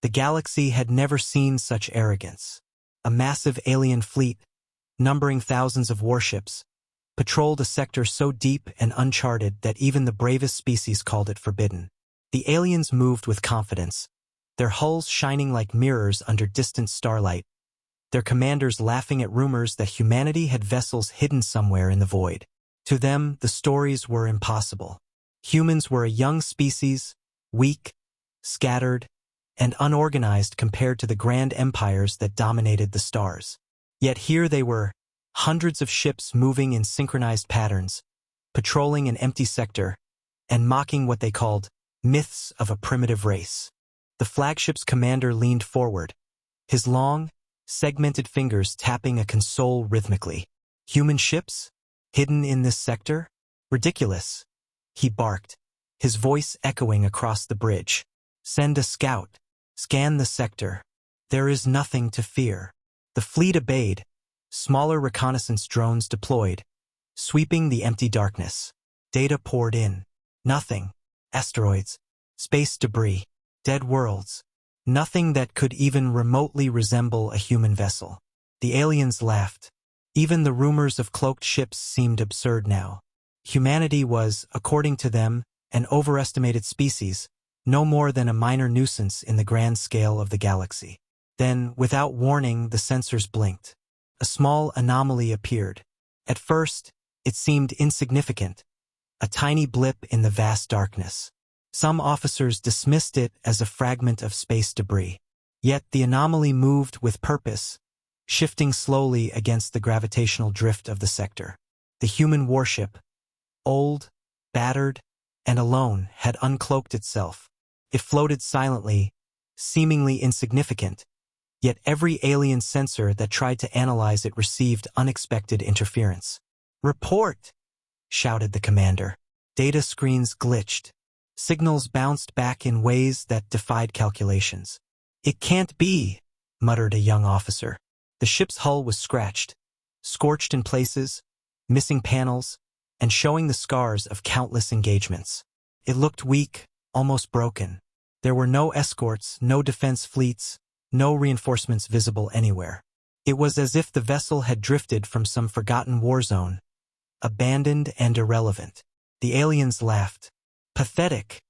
The galaxy had never seen such arrogance. A massive alien fleet, numbering thousands of warships, patrolled a sector so deep and uncharted that even the bravest species called it forbidden. The aliens moved with confidence, their hulls shining like mirrors under distant starlight, their commanders laughing at rumors that humanity had vessels hidden somewhere in the void. To them, the stories were impossible. Humans were a young species, weak, scattered, and unorganized compared to the grand empires that dominated the stars. Yet here they were, hundreds of ships moving in synchronized patterns, patrolling an empty sector, and mocking what they called myths of a primitive race. The flagship's commander leaned forward, his long, segmented fingers tapping a console rhythmically. Human ships? Hidden in this sector? Ridiculous, he barked, his voice echoing across the bridge. Send a scout. Scan the sector. There is nothing to fear. The fleet obeyed, smaller reconnaissance drones deployed, sweeping the empty darkness. Data poured in. Nothing. Asteroids, space debris, dead worlds. Nothing that could even remotely resemble a human vessel. The aliens laughed. Even the rumors of cloaked ships seemed absurd now. Humanity was, according to them, an overestimated species, no more than a minor nuisance in the grand scale of the galaxy. Then, without warning, the sensors blinked. A small anomaly appeared. At first, it seemed insignificant, a tiny blip in the vast darkness. Some officers dismissed it as a fragment of space debris. Yet the anomaly moved with purpose, shifting slowly against the gravitational drift of the sector. The human warship, old, battered, and alone, had uncloaked itself. It floated silently, seemingly insignificant, yet every alien sensor that tried to analyze it received unexpected interference. "Report!" shouted the commander. Data screens glitched. Signals bounced back in ways that defied calculations. "It can't be," muttered a young officer. The ship's hull was scratched, scorched in places, missing panels, and showing the scars of countless engagements. It looked weak, almost broken. There were no escorts, no defense fleets, no reinforcements visible anywhere. It was as if the vessel had drifted from some forgotten war zone, abandoned and irrelevant. The aliens laughed. "Pathetic,"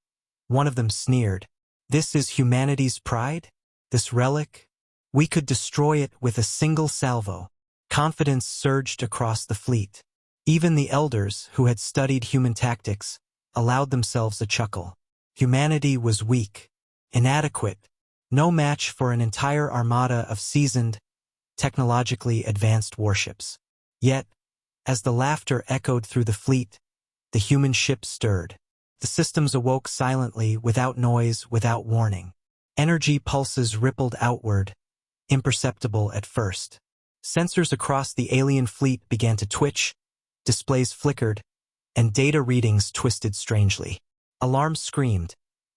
one of them sneered. "This is humanity's pride? This relic? We could destroy it with a single salvo." Confidence surged across the fleet. Even the elders, who had studied human tactics, allowed themselves a chuckle. Humanity was weak, inadequate, no match for an entire armada of seasoned, technologically advanced warships. Yet, as the laughter echoed through the fleet, the human ship stirred. The systems awoke silently, without noise, without warning. Energy pulses rippled outward, imperceptible at first. Sensors across the alien fleet began to twitch, displays flickered, and data readings twisted strangely. Alarms screamed,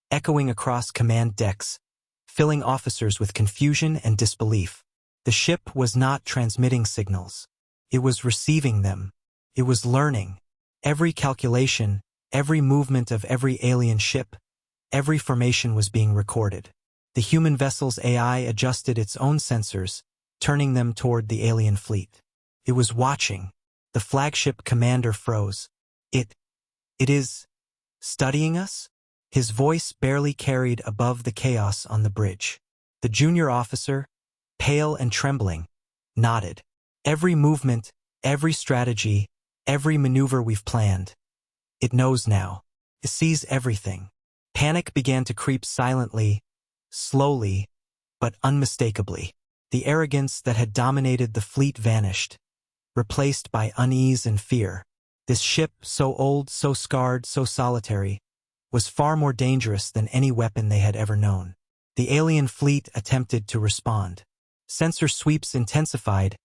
echoing across command decks, filling officers with confusion and disbelief. The ship was not transmitting signals. It was receiving them. It was learning. Every calculation, every movement of every alien ship, every formation was being recorded. The human vessel's AI adjusted its own sensors, turning them toward the alien fleet. It was watching. The flagship commander froze. It is studying us?" His voice barely carried above the chaos on the bridge. The junior officer, pale and trembling, nodded. "Every movement, every strategy, every maneuver we've planned. It knows now. It sees everything." Panic began to creep silently, slowly, but unmistakably. The arrogance that had dominated the fleet vanished, replaced by unease and fear. This ship, so old, so scarred, so solitary, was far more dangerous than any weapon they had ever known. The alien fleet attempted to respond. Sensor sweeps intensified,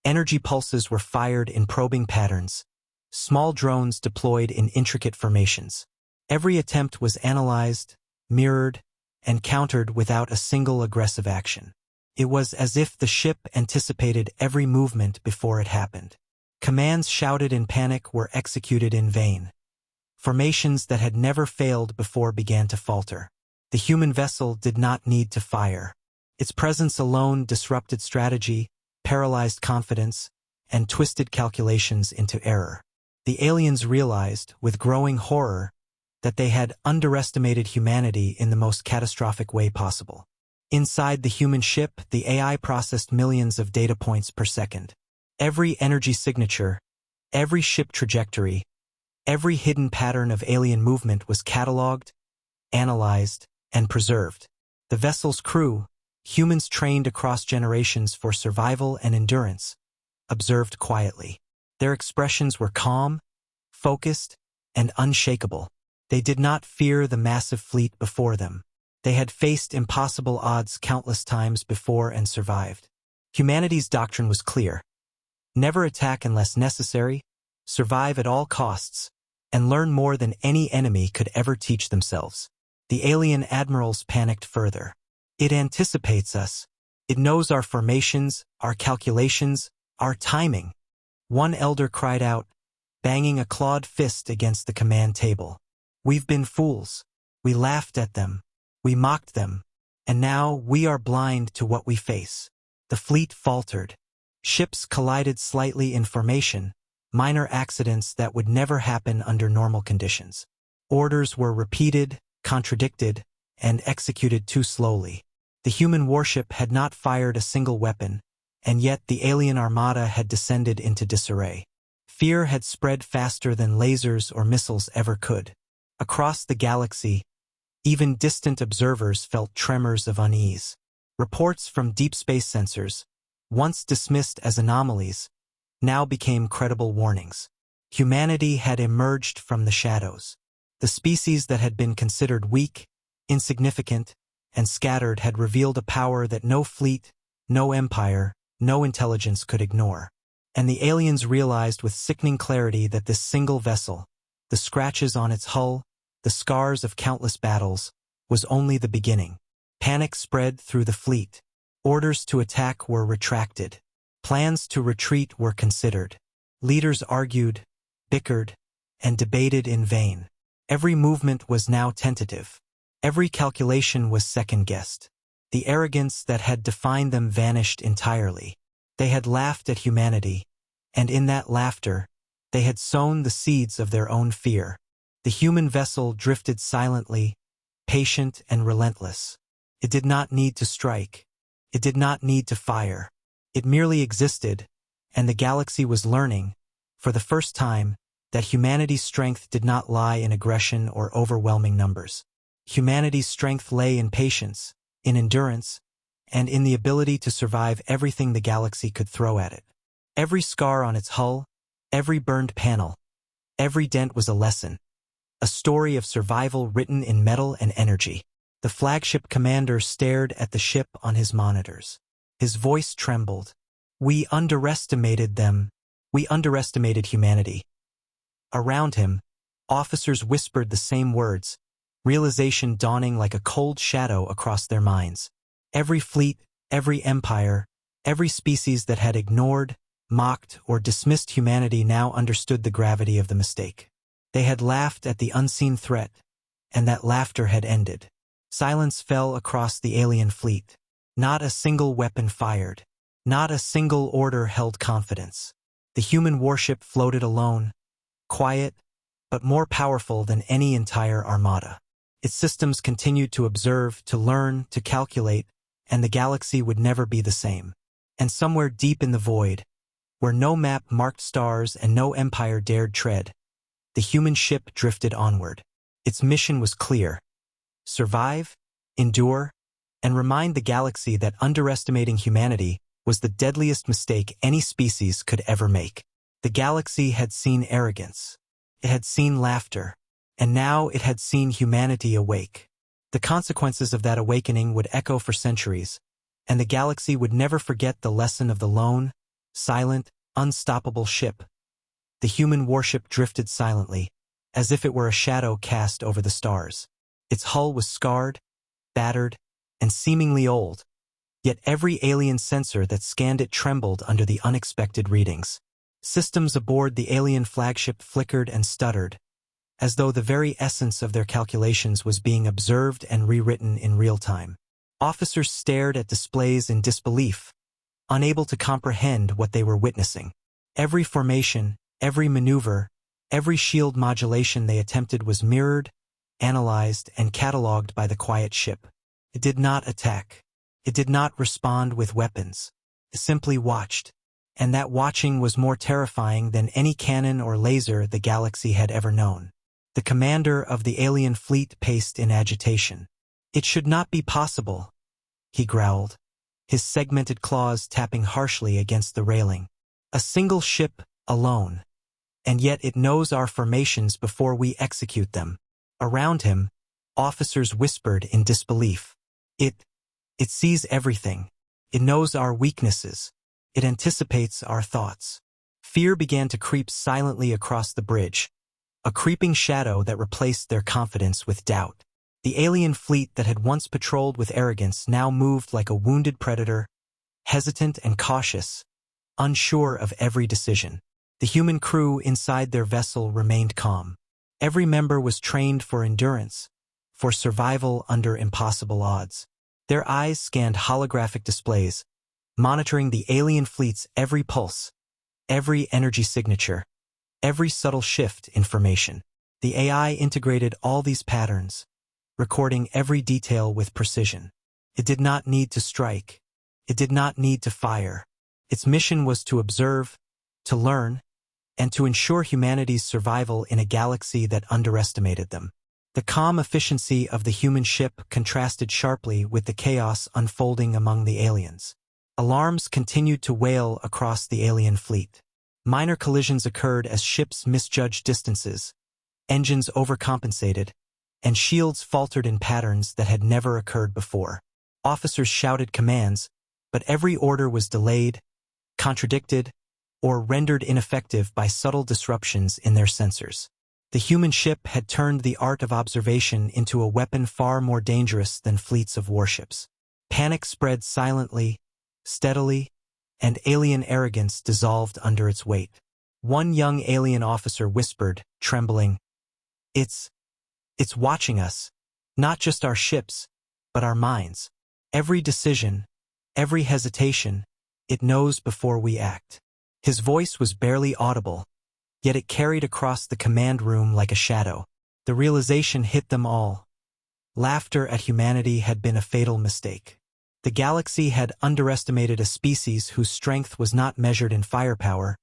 energy pulses were fired in probing patterns, small drones deployed in intricate formations. Every attempt was analyzed, mirrored, and countered without a single aggressive action. It was as if the ship anticipated every movement before it happened. Commands shouted in panic were executed in vain. Formations that had never failed before began to falter. The human vessel did not need to fire. Its presence alone disrupted strategy, paralyzed confidence, and twisted calculations into error. The aliens realized, with growing horror, that they had underestimated humanity in the most catastrophic way possible. Inside the human ship, the AI processed millions of data points per second. Every energy signature, every ship trajectory, every hidden pattern of alien movement was cataloged, analyzed, and preserved. The vessel's crew, humans trained across generations for survival and endurance, observed quietly. Their expressions were calm, focused, and unshakable. They did not fear the massive fleet before them. They had faced impossible odds countless times before and survived. Humanity's doctrine was clear. Never attack unless necessary, survive at all costs, and learn more than any enemy could ever teach themselves. The alien admirals panicked further. It anticipates us. It knows our formations, our calculations, our timing. One elder cried out, banging a clawed fist against the command table. We've been fools. We laughed at them. We mocked them. And now we are blind to what we face. The fleet faltered. Ships collided slightly in formation, minor accidents that would never happen under normal conditions. Orders were repeated, contradicted, and executed too slowly. The human warship had not fired a single weapon, and yet the alien armada had descended into disarray. Fear had spread faster than lasers or missiles ever could. Across the galaxy, even distant observers felt tremors of unease. Reports from deep space sensors, once dismissed as anomalies, now became credible warnings. Humanity had emerged from the shadows. The species that had been considered weak, insignificant, and scattered had revealed a power that no fleet, no empire, no intelligence could ignore. And the aliens realized with sickening clarity that this single vessel, the scratches on its hull, the scars of countless battles, was only the beginning. Panic spread through the fleet. Orders to attack were retracted. Plans to retreat were considered. Leaders argued, bickered, and debated in vain. Every movement was now tentative. Every calculation was second-guessed. The arrogance that had defined them vanished entirely. They had laughed at humanity, and in that laughter, they had sown the seeds of their own fear. The human vessel drifted silently, patient and relentless. It did not need to strike. It did not need to fire. It merely existed, and the galaxy was learning, for the first time, that humanity's strength did not lie in aggression or overwhelming numbers. Humanity's strength lay in patience, in endurance, and in the ability to survive everything the galaxy could throw at it. Every scar on its hull, every burned panel, every dent was a lesson. A story of survival written in metal and energy. The flagship commander stared at the ship on his monitors. His voice trembled. We underestimated them. We underestimated humanity. Around him, officers whispered the same words, realization dawning like a cold shadow across their minds. Every fleet, every empire, every species that had ignored, mocked, or dismissed humanity now understood the gravity of the mistake. They had laughed at the unseen threat, and that laughter had ended. Silence fell across the alien fleet. Not a single weapon fired. Not a single order held confidence. The human warship floated alone, quiet, but more powerful than any entire armada. Its systems continued to observe, to learn, to calculate, and the galaxy would never be the same. And somewhere deep in the void, where no map marked stars and no empire dared tread, the human ship drifted onward. Its mission was clear: survive, endure, and remind the galaxy that underestimating humanity was the deadliest mistake any species could ever make. The galaxy had seen arrogance. It had seen laughter. And now it had seen humanity awake. The consequences of that awakening would echo for centuries, and the galaxy would never forget the lesson of the lone, silent, unstoppable ship. The human warship drifted silently, as if it were a shadow cast over the stars. Its hull was scarred, battered, and seemingly old, yet every alien sensor that scanned it trembled under the unexpected readings. Systems aboard the alien flagship flickered and stuttered, as though the very essence of their calculations was being observed and rewritten in real time. Officers stared at displays in disbelief, unable to comprehend what they were witnessing. Every formation, every maneuver, every shield modulation they attempted was mirrored, analyzed, and catalogued by the quiet ship. It did not attack. It did not respond with weapons. It simply watched. And that watching was more terrifying than any cannon or laser the galaxy had ever known. The commander of the alien fleet paced in agitation. "It should not be possible," he growled, his segmented claws tapping harshly against the railing. "A single ship, alone. And yet it knows our formations before we execute them." Around him, officers whispered in disbelief. It sees everything. It knows our weaknesses. It anticipates our thoughts." Fear began to creep silently across the bridge, a creeping shadow that replaced their confidence with doubt. The alien fleet that had once patrolled with arrogance now moved like a wounded predator, hesitant and cautious, unsure of every decision. The human crew inside their vessel remained calm. Every member was trained for endurance, for survival under impossible odds. Their eyes scanned holographic displays, monitoring the alien fleet's every pulse, every energy signature, every subtle shift in formation. The AI integrated all these patterns, recording every detail with precision. It did not need to strike. It did not need to fire. Its mission was to observe, to learn, and to ensure humanity's survival in a galaxy that underestimated them. The calm efficiency of the human ship contrasted sharply with the chaos unfolding among the aliens. Alarms continued to wail across the alien fleet. Minor collisions occurred as ships misjudged distances, engines overcompensated, and shields faltered in patterns that had never occurred before. Officers shouted commands, but every order was delayed, contradicted, or rendered ineffective by subtle disruptions in their sensors. The human ship had turned the art of observation into a weapon far more dangerous than fleets of warships. Panic spread silently, steadily, and alien arrogance dissolved under its weight. One young alien officer whispered, trembling, It's watching us, not just our ships, but our minds. Every decision, every hesitation, it knows before we act." His voice was barely audible, yet it carried across the command room like a shadow. The realization hit them all. Laughter at humanity had been a fatal mistake. The galaxy had underestimated a species whose strength was not measured in firepower,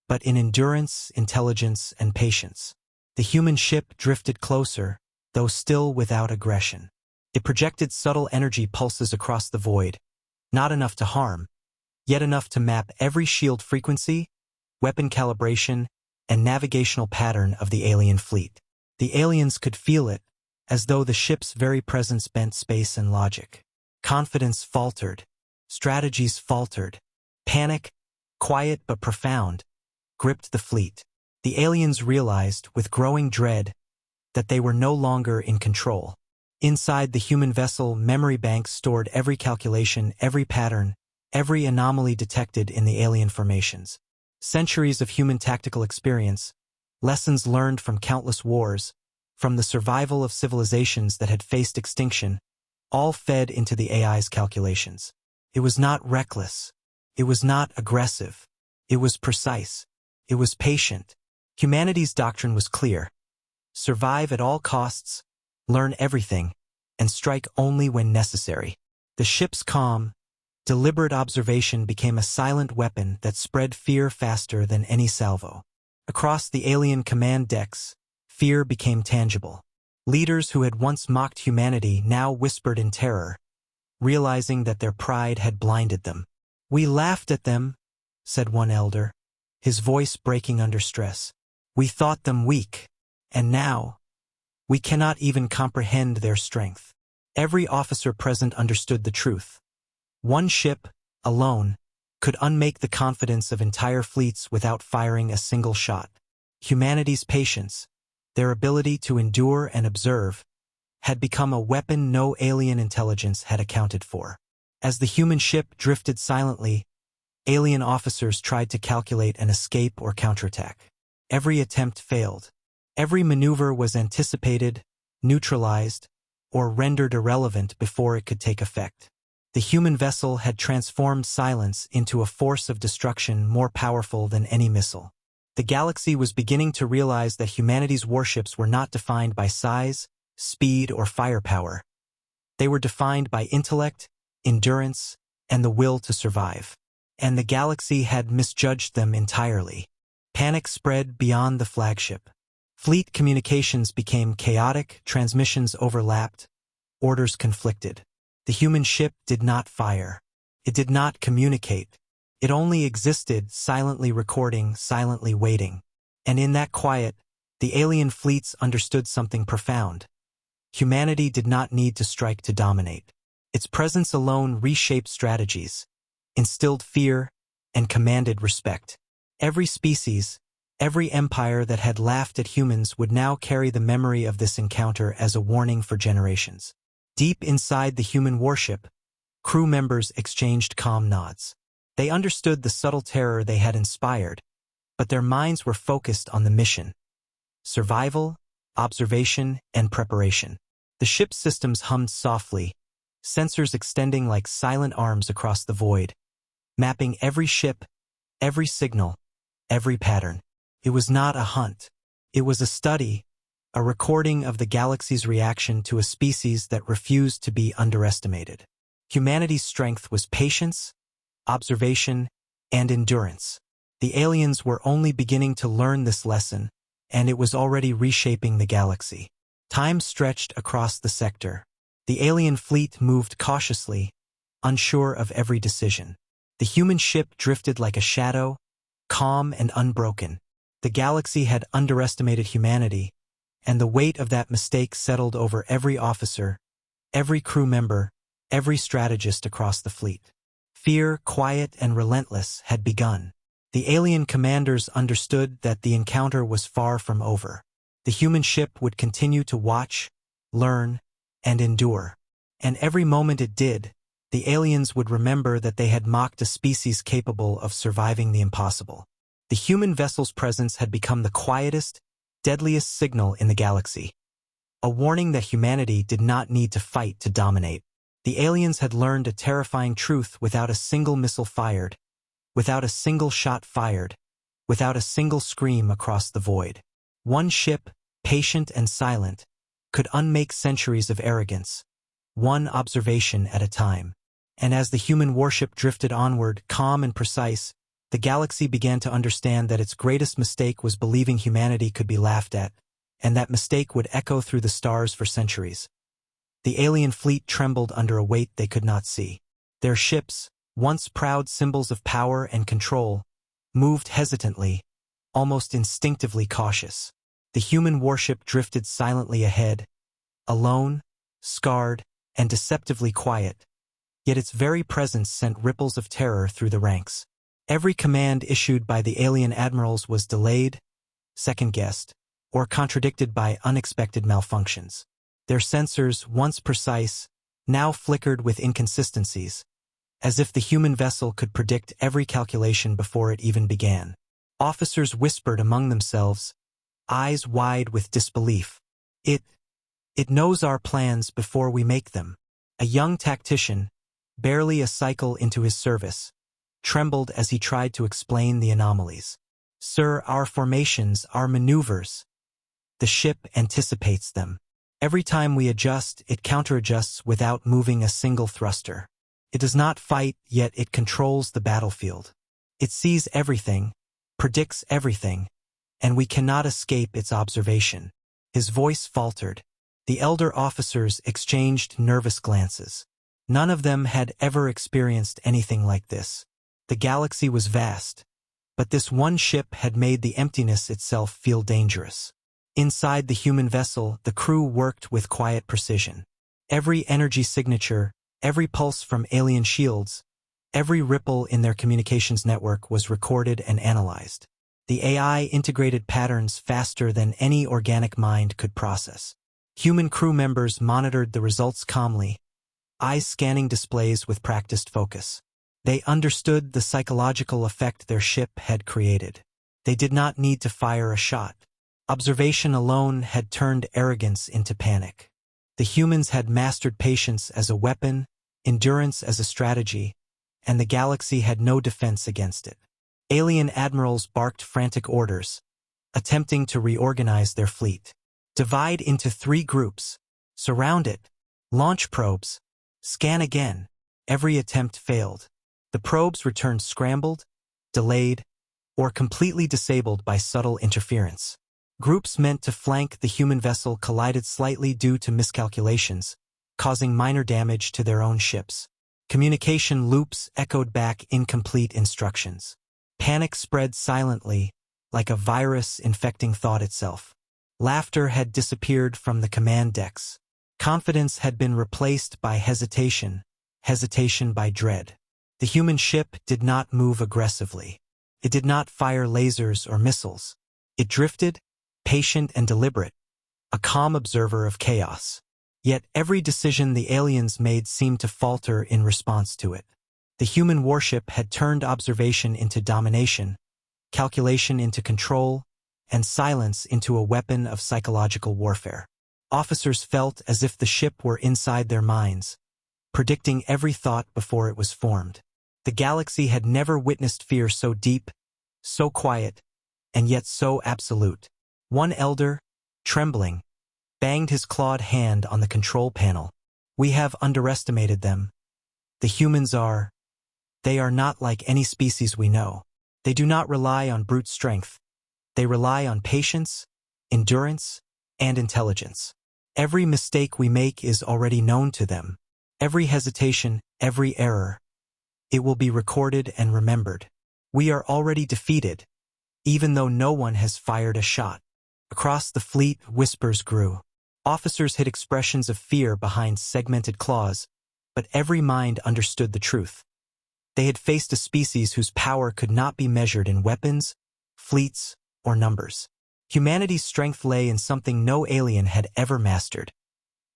but in endurance, intelligence, and patience. The human ship drifted closer, though still without aggression. It projected subtle energy pulses across the void, not enough to harm, yet enough to map every shield frequency, weapon calibration, and navigational pattern of the alien fleet. The aliens could feel it, as though the ship's very presence bent space and logic. Confidence faltered. Strategies faltered. Panic, quiet but profound, gripped the fleet. The aliens realized, with growing dread, that they were no longer in control. Inside the human vessel, memory banks stored every calculation, every pattern, every anomaly detected in the alien formations. Centuries of human tactical experience, lessons learned from countless wars, from the survival of civilizations that had faced extinction, all fed into the AI's calculations. It was not reckless. It was not aggressive. It was precise. It was patient. Humanity's doctrine was clear. Survive at all costs, learn everything, and strike only when necessary. The ship's calm, deliberate observation became a silent weapon that spread fear faster than any salvo. Across the alien command decks, fear became tangible. Leaders who had once mocked humanity now whispered in terror, realizing that their pride had blinded them. "We laughed at them," said one elder, his voice breaking under stress. "We thought them weak, and now we cannot even comprehend their strength." Every officer present understood the truth. One ship, alone, could unmake the confidence of entire fleets without firing a single shot. Humanity's patience, their ability to endure and observe, had become a weapon no alien intelligence had accounted for. As the human ship drifted silently, alien officers tried to calculate an escape or counterattack. Every attempt failed. Every maneuver was anticipated, neutralized, or rendered irrelevant before it could take effect. The human vessel had transformed silence into a force of destruction more powerful than any missile. The galaxy was beginning to realize that humanity's warships were not defined by size, speed, or firepower. They were defined by intellect, endurance, and the will to survive. And the galaxy had misjudged them entirely. Panic spread beyond the flagship. Fleet communications became chaotic, transmissions overlapped, orders conflicted. The human ship did not fire. It did not communicate. It only existed, silently recording, silently waiting. And in that quiet, the alien fleets understood something profound. Humanity did not need to strike to dominate. Its presence alone reshaped strategies, instilled fear, and commanded respect. Every species, every empire that had laughed at humans would now carry the memory of this encounter as a warning for generations. Deep inside the human warship, crew members exchanged calm nods. They understood the subtle terror they had inspired, but their minds were focused on the mission: survival, observation, and preparation. The ship's systems hummed softly, sensors extending like silent arms across the void, mapping every ship, every signal, every pattern. It was not a hunt. It was a study, a recording of the galaxy's reaction to a species that refused to be underestimated. Humanity's strength was patience, observation, and endurance. The aliens were only beginning to learn this lesson, and it was already reshaping the galaxy. Time stretched across the sector. The alien fleet moved cautiously, unsure of every decision. The human ship drifted like a shadow, calm and unbroken. The galaxy had underestimated humanity, and the weight of that mistake settled over every officer, every crew member, every strategist across the fleet. Fear, quiet and relentless, had begun. The alien commanders understood that the encounter was far from over. The human ship would continue to watch, learn, and endure. And every moment it did, the aliens would remember that they had mocked a species capable of surviving the impossible. The human vessel's presence had become the quietest, deadliest signal in the galaxy. A warning that humanity did not need to fight to dominate. The aliens had learned a terrifying truth: without a single missile fired, without a single shot fired, without a single scream across the void, one ship, patient and silent, could unmake centuries of arrogance, one observation at a time. And as the human warship drifted onward, calm and precise, the galaxy began to understand that its greatest mistake was believing humanity could be laughed at, and that mistake would echo through the stars for centuries. The alien fleet trembled under a weight they could not see. Their ships, once proud symbols of power and control, moved hesitantly, almost instinctively cautious. The human warship drifted silently ahead, alone, scarred, and deceptively quiet, yet its very presence sent ripples of terror through the ranks. Every command issued by the alien admirals was delayed, second-guessed, or contradicted by unexpected malfunctions. Their sensors, once precise, now flickered with inconsistencies, as if the human vessel could predict every calculation before it even began. Officers whispered among themselves, eyes wide with disbelief. It knows our plans before we make them. A young tactician, barely a cycle into his service, trembled as he tried to explain the anomalies. Sir, our formations, our maneuvers. The ship anticipates them. Every time we adjust, it counter-adjusts without moving a single thruster. It does not fight, yet it controls the battlefield. It sees everything, predicts everything, and we cannot escape its observation. His voice faltered. The elder officers exchanged nervous glances. None of them had ever experienced anything like this. The galaxy was vast, but this one ship had made the emptiness itself feel dangerous. Inside the human vessel, the crew worked with quiet precision. Every energy signature, every pulse from alien shields, every ripple in their communications network was recorded and analyzed. The AI integrated patterns faster than any organic mind could process. Human crew members monitored the results calmly, eyes scanning displays with practiced focus. They understood the psychological effect their ship had created. They did not need to fire a shot. Observation alone had turned arrogance into panic. The humans had mastered patience as a weapon, endurance as a strategy, and the galaxy had no defense against it. Alien admirals barked frantic orders, attempting to reorganize their fleet. Divide into 3 groups, surround it, launch probes, scan again. Every attempt failed. The probes returned scrambled, delayed, or completely disabled by subtle interference. Groups meant to flank the human vessel collided slightly due to miscalculations, causing minor damage to their own ships. Communication loops echoed back incomplete instructions. Panic spread silently, like a virus infecting thought itself. Laughter had disappeared from the command decks. Confidence had been replaced by hesitation, hesitation by dread. The human ship did not move aggressively. It did not fire lasers or missiles. It drifted, patient and deliberate, a calm observer of chaos. Yet every decision the aliens made seemed to falter in response to it. The human warship had turned observation into domination, calculation into control, and silence into a weapon of psychological warfare. Officers felt as if the ship were inside their minds, predicting every thought before it was formed. The galaxy had never witnessed fear so deep, so quiet, and yet so absolute. One elder, trembling, banged his clawed hand on the control panel. We have underestimated them. The humans they are not like any species we know. They do not rely on brute strength. They rely on patience, endurance, and intelligence. Every mistake we make is already known to them. Every hesitation, every error. It will be recorded and remembered. We are already defeated, even though no one has fired a shot. Across the fleet, whispers grew. Officers hid expressions of fear behind segmented claws, but every mind understood the truth. They had faced a species whose power could not be measured in weapons, fleets, or numbers. Humanity's strength lay in something no alien had ever mastered: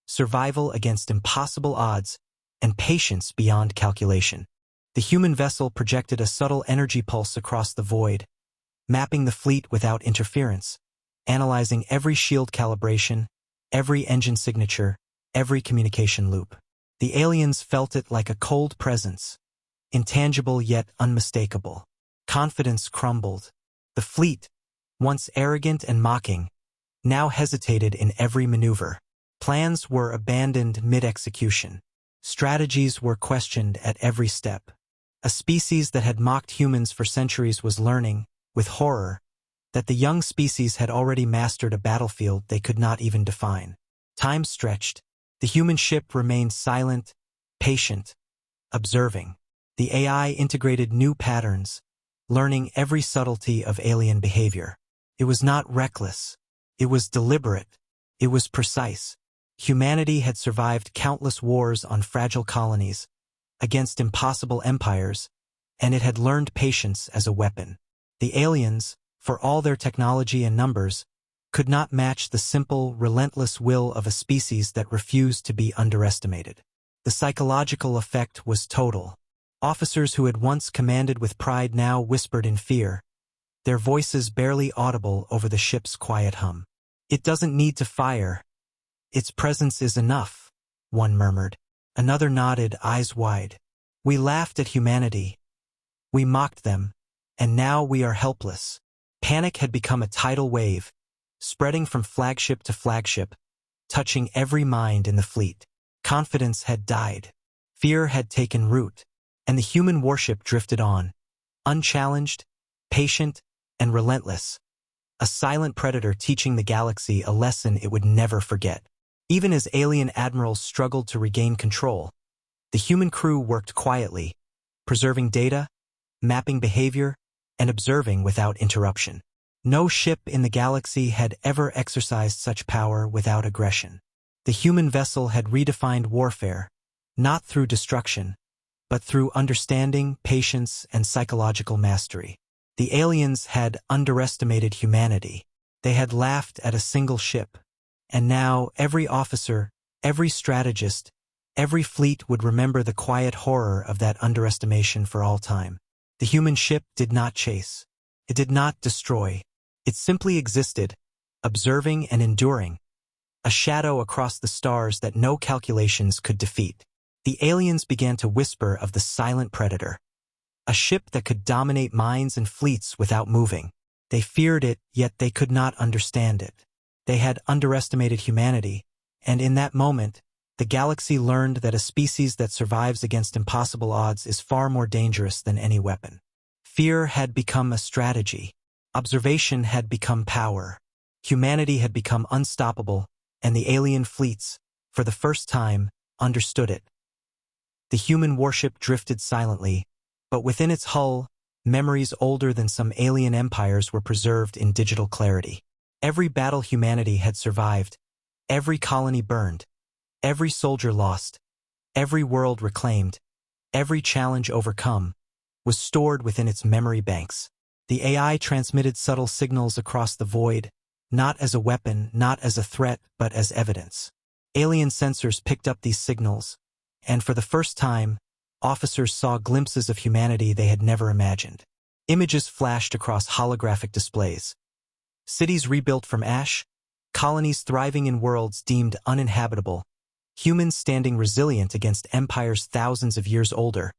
survival against impossible odds and patience beyond calculation. The human vessel projected a subtle energy pulse across the void, mapping the fleet without interference, analyzing every shield calibration, every engine signature, every communication loop. The aliens felt it like a cold presence, intangible yet unmistakable. Confidence crumbled. The fleet, once arrogant and mocking, now hesitated in every maneuver. Plans were abandoned mid-execution. Strategies were questioned at every step. A species that had mocked humans for centuries was learning, with horror, that the young species had already mastered a battlefield they could not even define. Time stretched. The human ship remained silent, patient, observing. The AI integrated new patterns, learning every subtlety of alien behavior. It was not reckless. It was deliberate. It was precise. Humanity had survived countless wars on fragile colonies, against impossible empires, and it had learned patience as a weapon. The aliens, for all their technology and numbers, could not match the simple, relentless will of a species that refused to be underestimated. The psychological effect was total. Officers who had once commanded with pride now whispered in fear, their voices barely audible over the ship's quiet hum. "It doesn't need to fire. Its presence is enough," one murmured. Another nodded, eyes wide. "We laughed at humanity. We mocked them, and now we are helpless." Panic had become a tidal wave, spreading from flagship to flagship, touching every mind in the fleet. Confidence had died. Fear had taken root, and the human warship drifted on, unchallenged, patient, and relentless, a silent predator teaching the galaxy a lesson it would never forget. Even as alien admirals struggled to regain control, the human crew worked quietly, preserving data, mapping behavior, and observing without interruption. No ship in the galaxy had ever exercised such power without aggression. The human vessel had redefined warfare, not through destruction, but through understanding, patience, and psychological mastery. The aliens had underestimated humanity. They had laughed at a single ship, and now every officer, every strategist, every fleet would remember the quiet horror of that underestimation for all time. The human ship did not chase. It did not destroy. It simply existed, observing and enduring, a shadow across the stars that no calculations could defeat. The aliens began to whisper of the silent predator, a ship that could dominate minds and fleets without moving. They feared it, yet they could not understand it. They had underestimated humanity, and in that moment, the galaxy learned that a species that survives against impossible odds is far more dangerous than any weapon. Fear had become a strategy. Observation had become power. Humanity had become unstoppable, and the alien fleets, for the first time, understood it. The human warship drifted silently, but within its hull, memories older than some alien empires were preserved in digital clarity. Every battle humanity had survived, every colony burned, every soldier lost, every world reclaimed, every challenge overcome, was stored within its memory banks. The AI transmitted subtle signals across the void, not as a weapon, not as a threat, but as evidence. Alien sensors picked up these signals, and for the first time, officers saw glimpses of humanity they had never imagined. Images flashed across holographic displays. Cities rebuilt from ash, colonies thriving in worlds deemed uninhabitable, humans standing resilient against empires thousands of years older,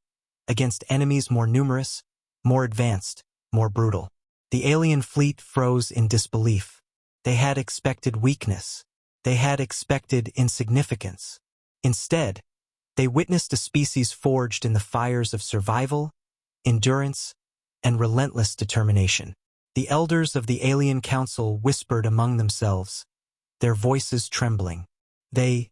against enemies more numerous, more advanced, more brutal. The alien fleet froze in disbelief. They had expected weakness. They had expected insignificance. Instead, they witnessed a species forged in the fires of survival, endurance, and relentless determination. The elders of the alien council whispered among themselves, their voices trembling. They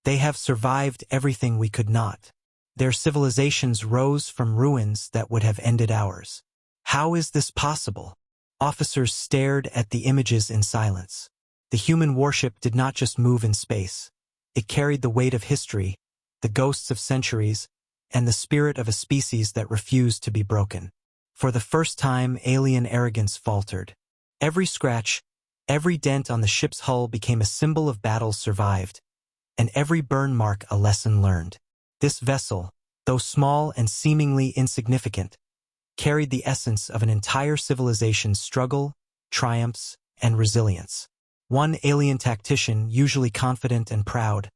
have survived everything we could not. Their civilizations rose from ruins that would have ended ours. How is this possible? Officers stared at the images in silence. The human warship did not just move in space. It carried the weight of history, the ghosts of centuries, and the spirit of a species that refused to be broken. For the first time, alien arrogance faltered. Every scratch, every dent on the ship's hull became a symbol of battles survived, and every burn mark a lesson learned. This vessel, though small and seemingly insignificant, carried the essence of an entire civilization's struggle, triumphs, and resilience. One alien tactician, usually confident and proud,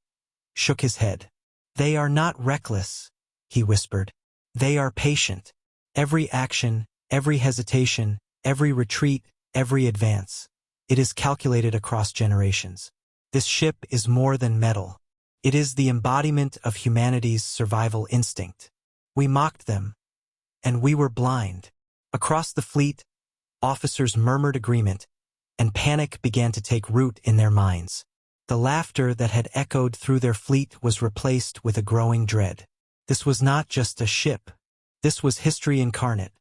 shook his head. "They are not reckless," he whispered. "They are patient. Every action, every hesitation, every retreat, every advance. It is calculated across generations. This ship is more than metal. It is the embodiment of humanity's survival instinct. We mocked them, and we were blind." Across the fleet, officers murmured agreement, and panic began to take root in their minds. The laughter that had echoed through their fleet was replaced with a growing dread. This was not just a ship. This was history incarnate,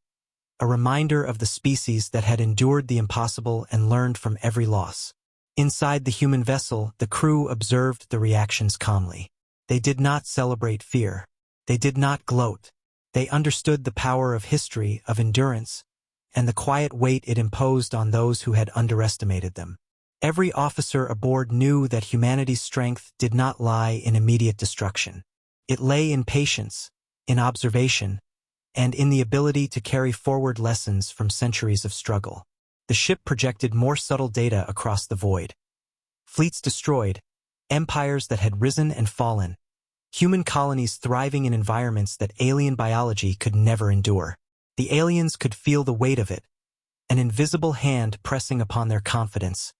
a reminder of the species that had endured the impossible and learned from every loss. Inside the human vessel, the crew observed the reactions calmly. They did not celebrate fear. They did not gloat. They understood the power of history, of endurance, and the quiet weight it imposed on those who had underestimated them. Every officer aboard knew that humanity's strength did not lie in immediate destruction. It lay in patience, in observation, and in the ability to carry forward lessons from centuries of struggle. The ship projected more subtle data across the void. Fleets destroyed, empires that had risen and fallen, human colonies thriving in environments that alien biology could never endure. The aliens could feel the weight of it, an invisible hand pressing upon their confidence,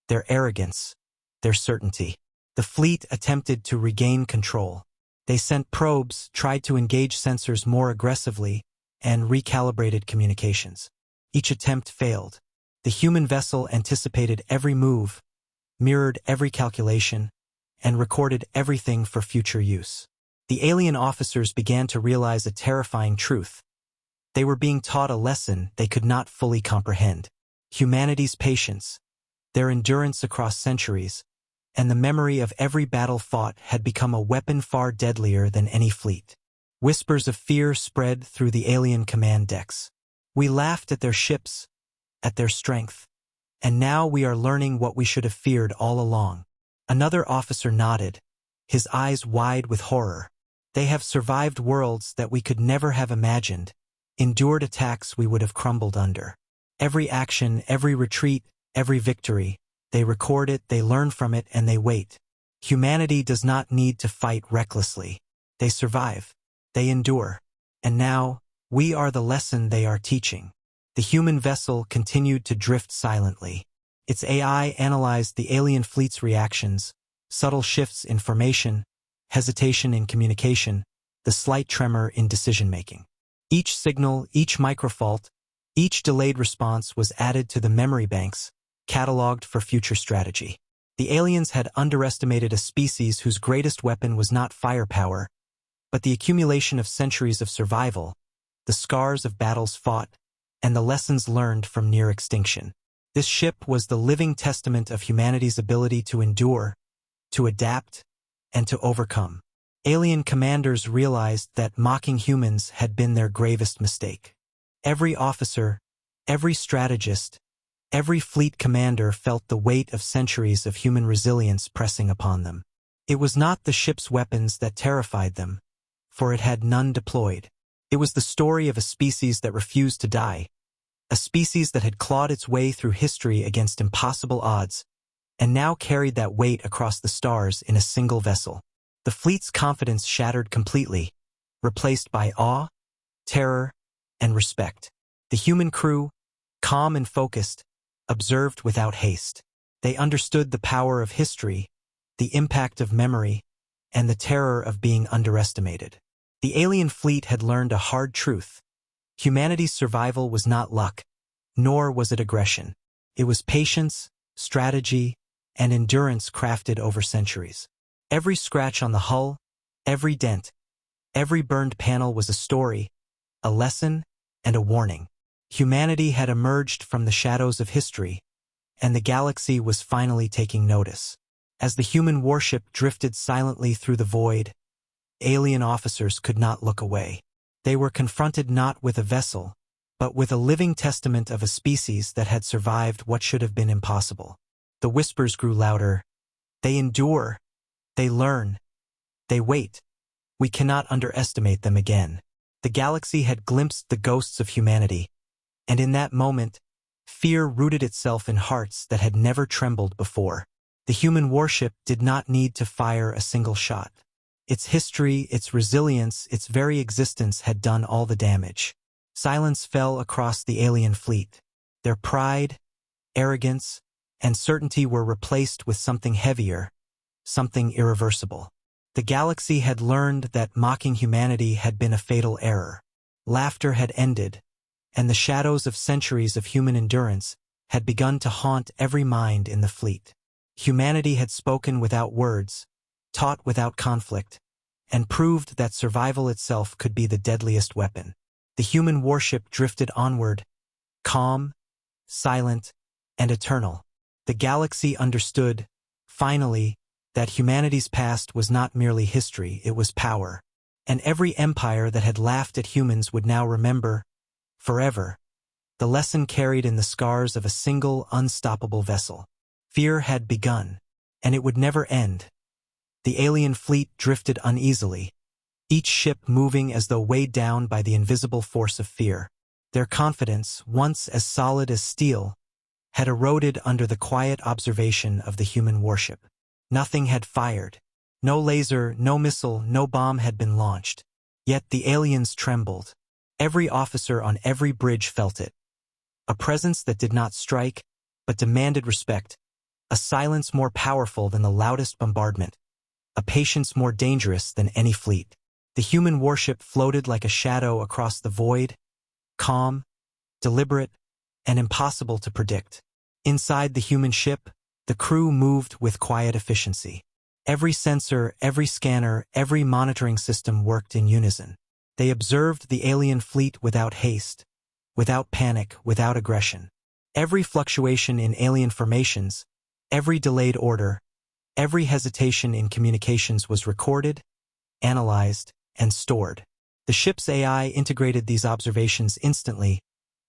their arrogance, their certainty. The fleet attempted to regain control. They sent probes, tried to engage sensors more aggressively, and recalibrated communications. Each attempt failed. The human vessel anticipated every move, mirrored every calculation, and recorded everything for future use. The alien officers began to realize a terrifying truth. They were being taught a lesson they could not fully comprehend. Humanity's patience, their endurance across centuries, and the memory of every battle fought had become a weapon far deadlier than any fleet. Whispers of fear spread through the alien command decks. We laughed at their ships, at their strength, and now we are learning what we should have feared all along. Another officer nodded, his eyes wide with horror. They have survived worlds that we could never have imagined, endured attacks we would have crumbled under. Every action, every retreat, every victory, They record it, they learn from it, and they wait. Humanity does not need to fight recklessly. They survive. They endure. And now, we are the lesson they are teaching. The human vessel continued to drift silently. Its AI analyzed the alien fleet's reactions, subtle shifts in formation, hesitation in communication, the slight tremor in decision-making. Each signal, each microfault, each delayed response was added to the memory banks, cataloged for future strategy. The aliens had underestimated a species whose greatest weapon was not firepower, but the accumulation of centuries of survival, the scars of battles fought, and the lessons learned from near extinction. This ship was the living testament of humanity's ability to endure, to adapt, and to overcome. Alien commanders realized that mocking humans had been their gravest mistake. Every officer, every strategist, every fleet commander felt the weight of centuries of human resilience pressing upon them. It was not the ship's weapons that terrified them, for it had none deployed. It was the story of a species that refused to die, a species that had clawed its way through history against impossible odds, and now carried that weight across the stars in a single vessel. The fleet's confidence shattered completely, replaced by awe, terror, and respect. The human crew, calm and focused, observed without haste. They understood the power of history, the impact of memory, and the terror of being underestimated. The alien fleet had learned a hard truth. Humanity's survival was not luck, nor was it aggression. It was patience, strategy, and endurance crafted over centuries. Every scratch on the hull, every dent, every burned panel was a story, a lesson, and a warning. Humanity had emerged from the shadows of history, and the galaxy was finally taking notice. As the human warship drifted silently through the void, alien officers could not look away. They were confronted not with a vessel, but with a living testament of a species that had survived what should have been impossible. The whispers grew louder. They endure. They learn. They wait. We cannot underestimate them again. The galaxy had glimpsed the ghosts of humanity, and in that moment, fear rooted itself in hearts that had never trembled before. The human warship did not need to fire a single shot. Its history, its resilience, its very existence had done all the damage. Silence fell across the alien fleet. Their pride, arrogance, and certainty were replaced with something heavier, something irreversible. The galaxy had learned that mocking humanity had been a fatal error. Laughter had ended, and the shadows of centuries of human endurance had begun to haunt every mind in the fleet. Humanity had spoken without words, taught without conflict, and proved that survival itself could be the deadliest weapon. The human warship drifted onward, calm, silent, and eternal. The galaxy understood, finally, that humanity's past was not merely history, it was power. And every empire that had laughed at humans would now remember, forever, the lesson carried in the scars of a single, unstoppable vessel. Fear had begun, and it would never end. The alien fleet drifted uneasily, each ship moving as though weighed down by the invisible force of fear. Their confidence, once as solid as steel, had eroded under the quiet observation of the human warship. Nothing had fired. No laser, no missile, no bomb had been launched. Yet the aliens trembled. Every officer on every bridge felt it. A presence that did not strike, but demanded respect. A silence more powerful than the loudest bombardment. A patience more dangerous than any fleet. The human warship floated like a shadow across the void, calm, deliberate, and impossible to predict. Inside the human ship, the crew moved with quiet efficiency. Every sensor, every scanner, every monitoring system worked in unison. They observed the alien fleet without haste, without panic, without aggression. Every fluctuation in alien formations, every delayed order, every hesitation in communications was recorded, analyzed, and stored. The ship's AI integrated these observations instantly,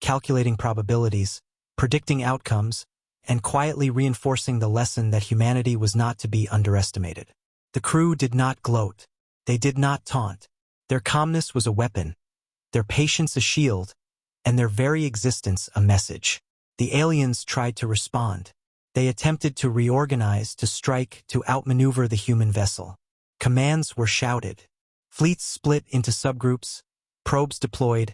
calculating probabilities, predicting outcomes, and quietly reinforcing the lesson that humanity was not to be underestimated. The crew did not gloat. They did not taunt. Their calmness was a weapon, their patience a shield, and their very existence a message. The aliens tried to respond. They attempted to reorganize, to strike, to outmaneuver the human vessel. Commands were shouted. Fleets split into subgroups, probes deployed,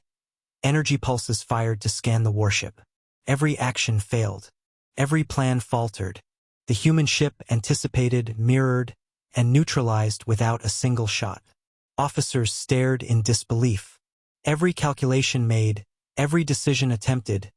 energy pulses fired to scan the warship. Every action failed. Every plan faltered. The human ship anticipated, mirrored, and neutralized without a single shot. Officers stared in disbelief. Every calculation made, every decision attempted,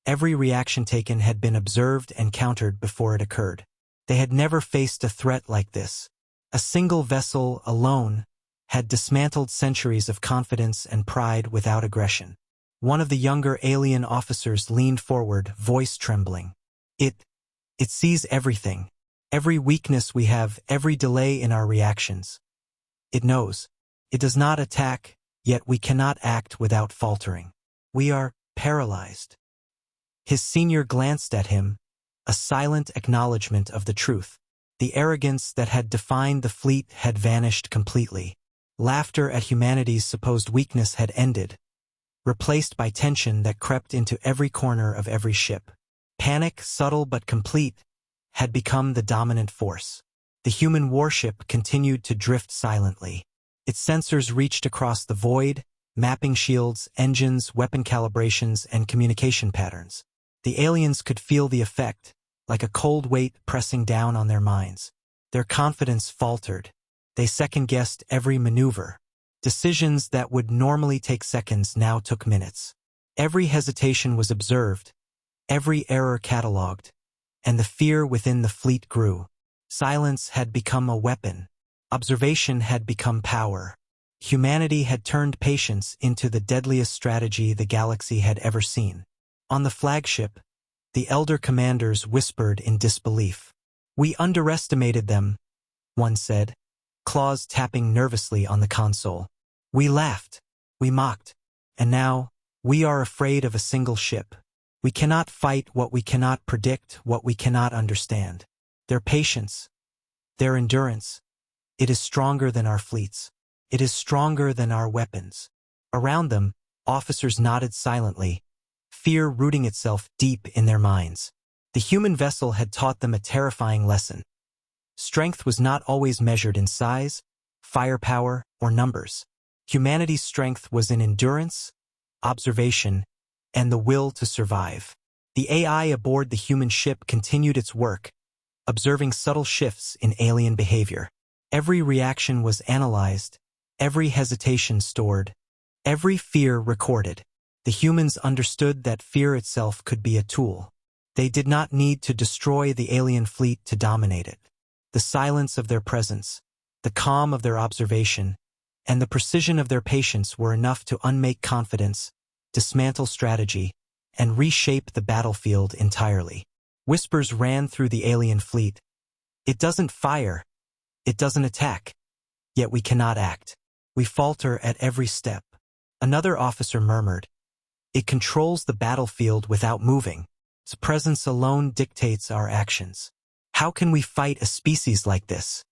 every reaction taken had been observed and countered before it occurred. They had never faced a threat like this. A single vessel, alone, had dismantled centuries of confidence and pride without aggression. One of the younger alien officers leaned forward, voice trembling. It sees everything. Every weakness we have, every delay in our reactions. It knows. It does not attack, yet we cannot act without faltering. We are paralyzed. His senior glanced at him, a silent acknowledgement of the truth. The arrogance that had defined the fleet had vanished completely. Laughter at humanity's supposed weakness had ended, replaced by tension that crept into every corner of every ship. Panic, subtle but complete, had become the dominant force. The human warship continued to drift silently. Its sensors reached across the void, mapping shields, engines, weapon calibrations, and communication patterns. The aliens could feel the effect, like a cold weight pressing down on their minds. Their confidence faltered. They second-guessed every maneuver. Decisions that would normally take seconds now took minutes. Every hesitation was observed, every error catalogued, and the fear within the fleet grew. Silence had become a weapon. Observation had become power. Humanity had turned patience into the deadliest strategy the galaxy had ever seen. On the flagship, the elder commanders whispered in disbelief. "We underestimated them," one said, claws tapping nervously on the console. "We laughed. We mocked. And now, we are afraid of a single ship. We cannot fight what we cannot predict, what we cannot understand. Their patience, their endurance, it is stronger than our fleets. It is stronger than our weapons." Around them, officers nodded silently, fear rooting itself deep in their minds. The human vessel had taught them a terrifying lesson. Strength was not always measured in size, firepower, or numbers. Humanity's strength was in endurance, observation, and the will to survive. The AI aboard the human ship continued its work, observing subtle shifts in alien behavior. Every reaction was analyzed, every hesitation stored, every fear recorded. The humans understood that fear itself could be a tool. They did not need to destroy the alien fleet to dominate it. The silence of their presence, the calm of their observation, and the precision of their patience were enough to unmake confidence, dismantle strategy, and reshape the battlefield entirely. Whispers ran through the alien fleet. "It doesn't fire. It doesn't attack. Yet we cannot act. We falter at every step." Another officer murmured, "It controls the battlefield without moving. Its presence alone dictates our actions. How can we fight a species like this?"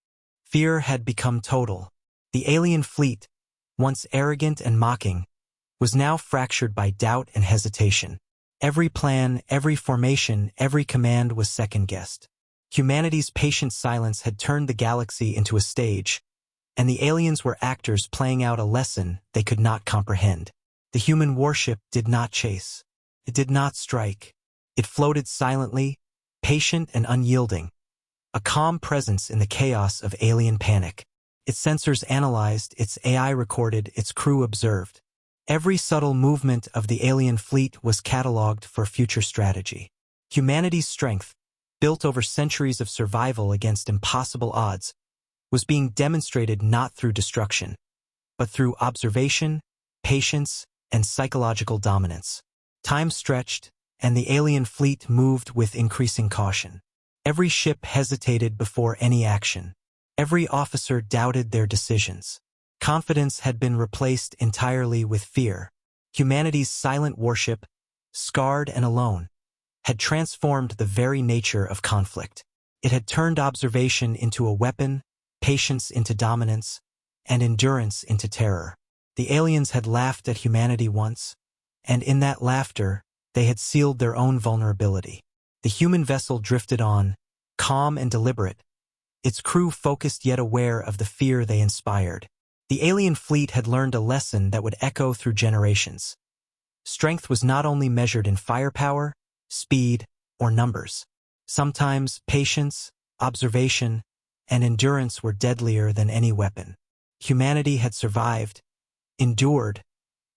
Fear had become total. The alien fleet, once arrogant and mocking, was now fractured by doubt and hesitation. Every plan, every formation, every command was second-guessed. Humanity's patient silence had turned the galaxy into a stage, and the aliens were actors playing out a lesson they could not comprehend. The human warship did not chase. It did not strike. It floated silently, patient and unyielding, a calm presence in the chaos of alien panic. Its sensors analyzed, its AI recorded, its crew observed. Every subtle movement of the alien fleet was catalogued for future strategy. Humanity's strength, built over centuries of survival against impossible odds, was being demonstrated not through destruction, but through observation, patience, and psychological dominance. Time stretched, and the alien fleet moved with increasing caution. Every ship hesitated before any action. Every officer doubted their decisions. Confidence had been replaced entirely with fear. Humanity's silent warship, scarred and alone, had transformed the very nature of conflict. It had turned observation into a weapon, patience into dominance, and endurance into terror. The aliens had laughed at humanity once, and in that laughter, they had sealed their own vulnerability. The human vessel drifted on, calm and deliberate, its crew focused yet aware of the fear they inspired. The alien fleet had learned a lesson that would echo through generations. Strength was not only measured in firepower, speed, or numbers. Sometimes patience, observation, and endurance were deadlier than any weapon. Humanity had survived, endured,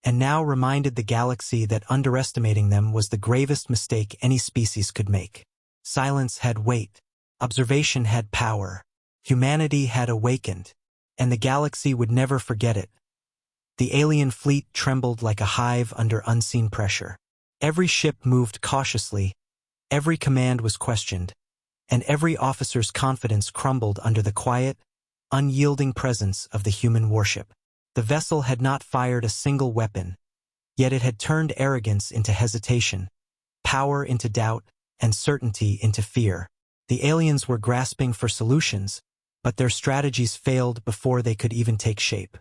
and now reminded the galaxy that underestimating them was the gravest mistake any species could make. Silence had weight, observation had power, humanity had awakened, and the galaxy would never forget it. The alien fleet trembled like a hive under unseen pressure. Every ship moved cautiously, every command was questioned, and every officer's confidence crumbled under the quiet, unyielding presence of the human warship. The vessel had not fired a single weapon, yet it had turned arrogance into hesitation, power into doubt, and certainty into fear. The aliens were grasping for solutions, but their strategies failed before they could even take shape.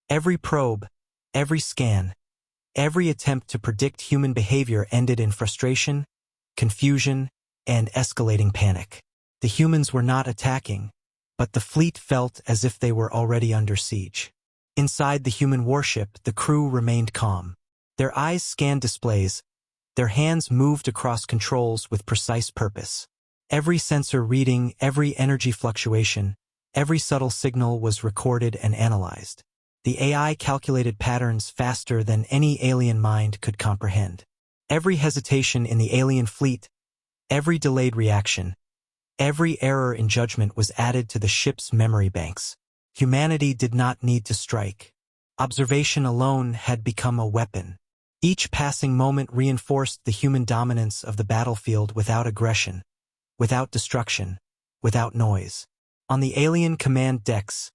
Every probe, every scan, every attempt to predict human behavior ended in frustration, confusion, and escalating panic. The humans were not attacking, but the fleet felt as if they were already under siege. Inside the human warship, the crew remained calm. Their eyes scanned displays, their hands moved across controls with precise purpose. Every sensor reading, every energy fluctuation, every subtle signal was recorded and analyzed. The AI calculated patterns faster than any alien mind could comprehend. Every hesitation in the alien fleet, every delayed reaction, every error in judgment was added to the ship's memory banks. Humanity did not need to strike. Observation alone had become a weapon. Each passing moment reinforced the human dominance of the battlefield without aggression, without destruction, without noise. On the alien command decks,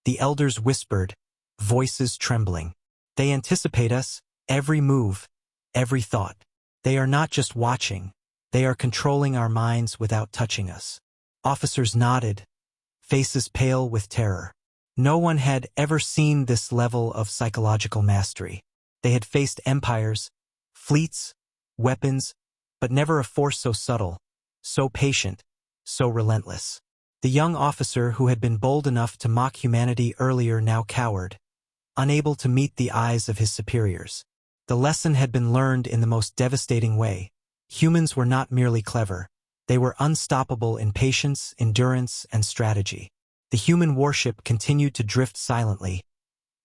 the elders whispered, voices trembling. They anticipate us, every move, every thought. They are not just watching, they are controlling our minds without touching us. Officers nodded, faces pale with terror. No one had ever seen this level of psychological mastery. They had faced empires, fleets, weapons, but never a force so subtle, so patient, so relentless. The young officer who had been bold enough to mock humanity earlier now cowered, unable to meet the eyes of his superiors. The lesson had been learned in the most devastating way. Humans were not merely clever. They were unstoppable in patience, endurance, and strategy. The human warship continued to drift silently,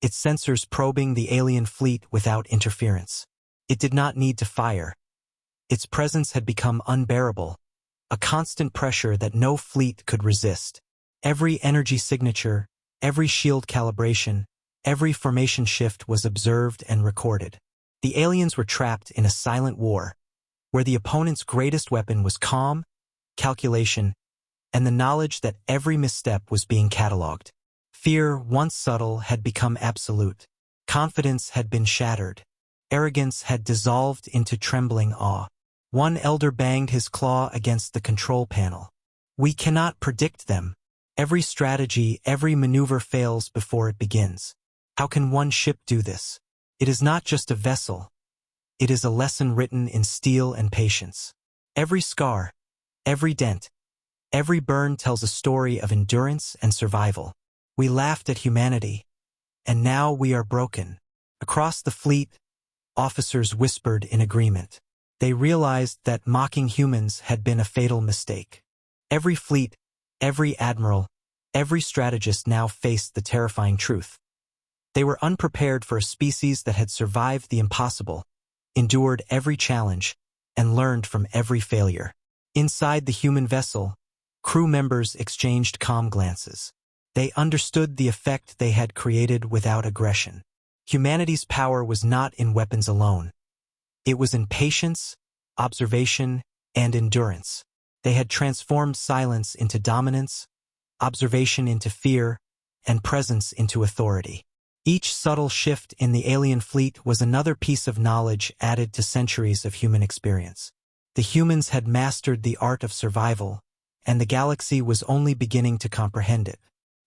its sensors probing the alien fleet without interference. It did not need to fire. Its presence had become unbearable, a constant pressure that no fleet could resist. Every energy signature, every shield calibration, every formation shift was observed and recorded. The aliens were trapped in a silent war, where the opponent's greatest weapon was calm, calculation, and the knowledge that every misstep was being catalogued. Fear, once subtle, had become absolute. Confidence had been shattered. Arrogance had dissolved into trembling awe. One elder banged his claw against the control panel. We cannot predict them. Every strategy, every maneuver fails before it begins. How can one ship do this? It is not just a vessel. It is a lesson written in steel and patience. Every scar, every dent, every burn tells a story of endurance and survival. We laughed at humanity, and now we are broken. Across the fleet, officers whispered in agreement. They realized that mocking humans had been a fatal mistake. Every fleet, every admiral, every strategist now faced the terrifying truth. They were unprepared for a species that had survived the impossible, endured every challenge, and learned from every failure. Inside the human vessel, crew members exchanged calm glances. They understood the effect they had created without aggression. Humanity's power was not in weapons alone. It was in patience, observation, and endurance. They had transformed silence into dominance, observation into fear, and presence into authority. Each subtle shift in the alien fleet was another piece of knowledge added to centuries of human experience. The humans had mastered the art of survival, and the galaxy was only beginning to comprehend it.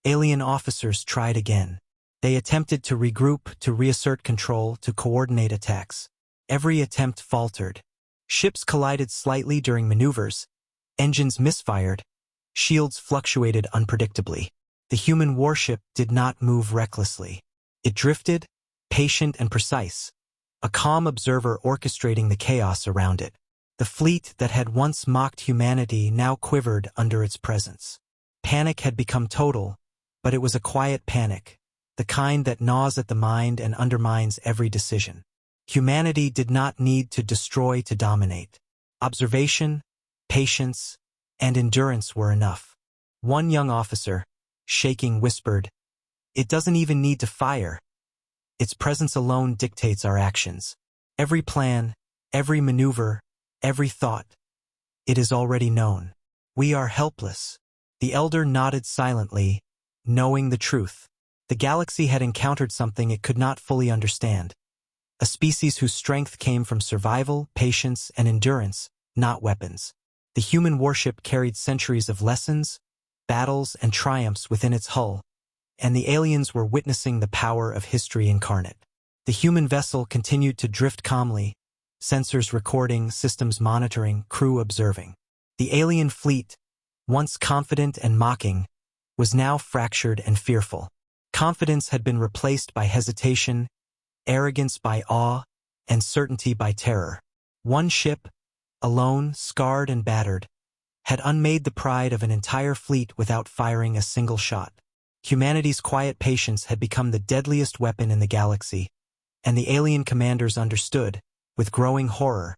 Alien officers tried again. They attempted to regroup, to reassert control, to coordinate attacks. Every attempt faltered, Ships collided slightly during maneuvers, engines misfired, shields fluctuated unpredictably. The human warship did not move recklessly. It drifted, patient and precise, a calm observer orchestrating the chaos around it. The fleet that had once mocked humanity now quivered under its presence. Panic had become total, but it was a quiet panic, the kind that gnaws at the mind and undermines every decision. Humanity did not need to destroy to dominate. Observation, patience, and endurance were enough. One young officer, shaking, whispered, "It doesn't even need to fire. Its presence alone dictates our actions. Every plan, every maneuver, every thought. It is already known. We are helpless." The elder nodded silently, knowing the truth. The galaxy had encountered something it could not fully understand. A species whose strength came from survival, patience, and endurance, not weapons. The human warship carried centuries of lessons, battles, and triumphs within its hull, and the aliens were witnessing the power of history incarnate. The human vessel continued to drift calmly, sensors recording, systems monitoring, crew observing. The alien fleet, once confident and mocking, was now fractured and fearful. Confidence had been replaced by hesitation, arrogance by awe, and certainty by terror. One ship, alone, scarred and battered, had unmade the pride of an entire fleet without firing a single shot. Humanity's quiet patience had become the deadliest weapon in the galaxy, and the alien commanders understood, with growing horror,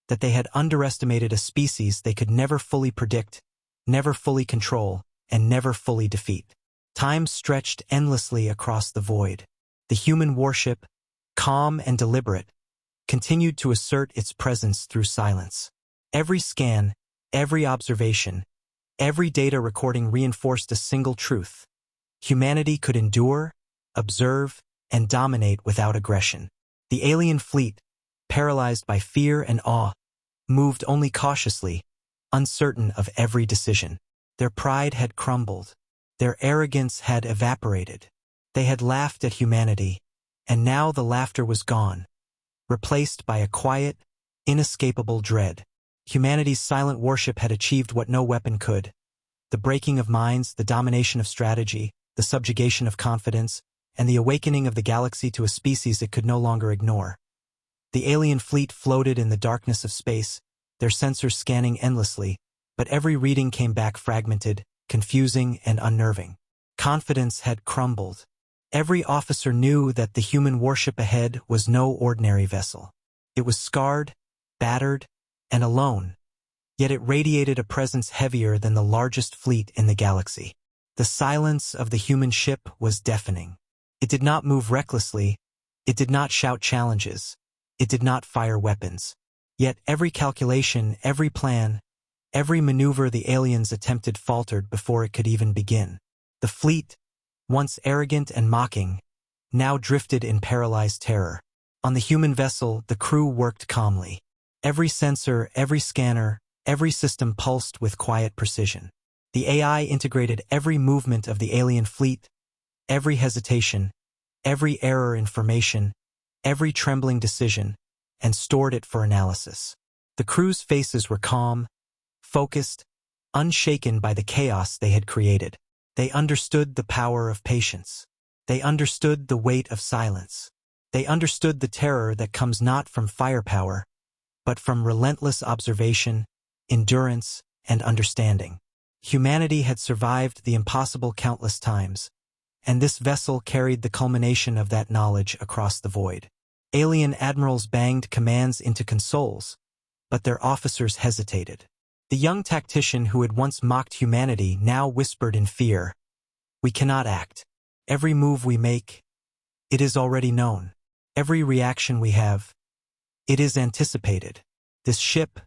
that they had underestimated a species they could never fully predict, never fully control, and never fully defeat. Time stretched endlessly across the void. The human warship, calm and deliberate, continued to assert its presence through silence. Every scan, every observation, every data recording reinforced a single truth. Humanity could endure, observe, and dominate without aggression. The alien fleet, paralyzed by fear and awe, moved only cautiously, uncertain of every decision. Their pride had crumbled. Their arrogance had evaporated. They had laughed at humanity, and now the laughter was gone, replaced by a quiet, inescapable dread. Humanity's silent warship had achieved what no weapon could: the breaking of minds, the domination of strategy, the subjugation of confidence, and the awakening of the galaxy to a species it could no longer ignore. The alien fleet floated in the darkness of space, their sensors scanning endlessly, but every reading came back fragmented, confusing, and unnerving. Confidence had crumbled. Every officer knew that the human warship ahead was no ordinary vessel. It was scarred, battered, and alone, yet it radiated a presence heavier than the largest fleet in the galaxy. The silence of the human ship was deafening. It did not move recklessly, it did not shout challenges, it did not fire weapons. Yet every calculation, every plan, every maneuver the aliens attempted faltered before it could even begin. The fleet, once arrogant and mocking, now drifted in paralyzed terror. On the human vessel, the crew worked calmly. Every sensor, every scanner, every system pulsed with quiet precision. The AI integrated every movement of the alien fleet, every hesitation, every error in formation, every trembling decision, and stored it for analysis. The crew's faces were calm, focused, unshaken by the chaos they had created. They understood the power of patience. They understood the weight of silence. They understood the terror that comes not from firepower, but from relentless observation, endurance, and understanding. Humanity had survived the impossible countless times, and this vessel carried the culmination of that knowledge across the void. Alien admirals banged commands into consoles, but their officers hesitated. The young tactician who had once mocked humanity now whispered in fear, "We cannot act. Every move we make, it is already known. Every reaction we have, it is anticipated. This ship,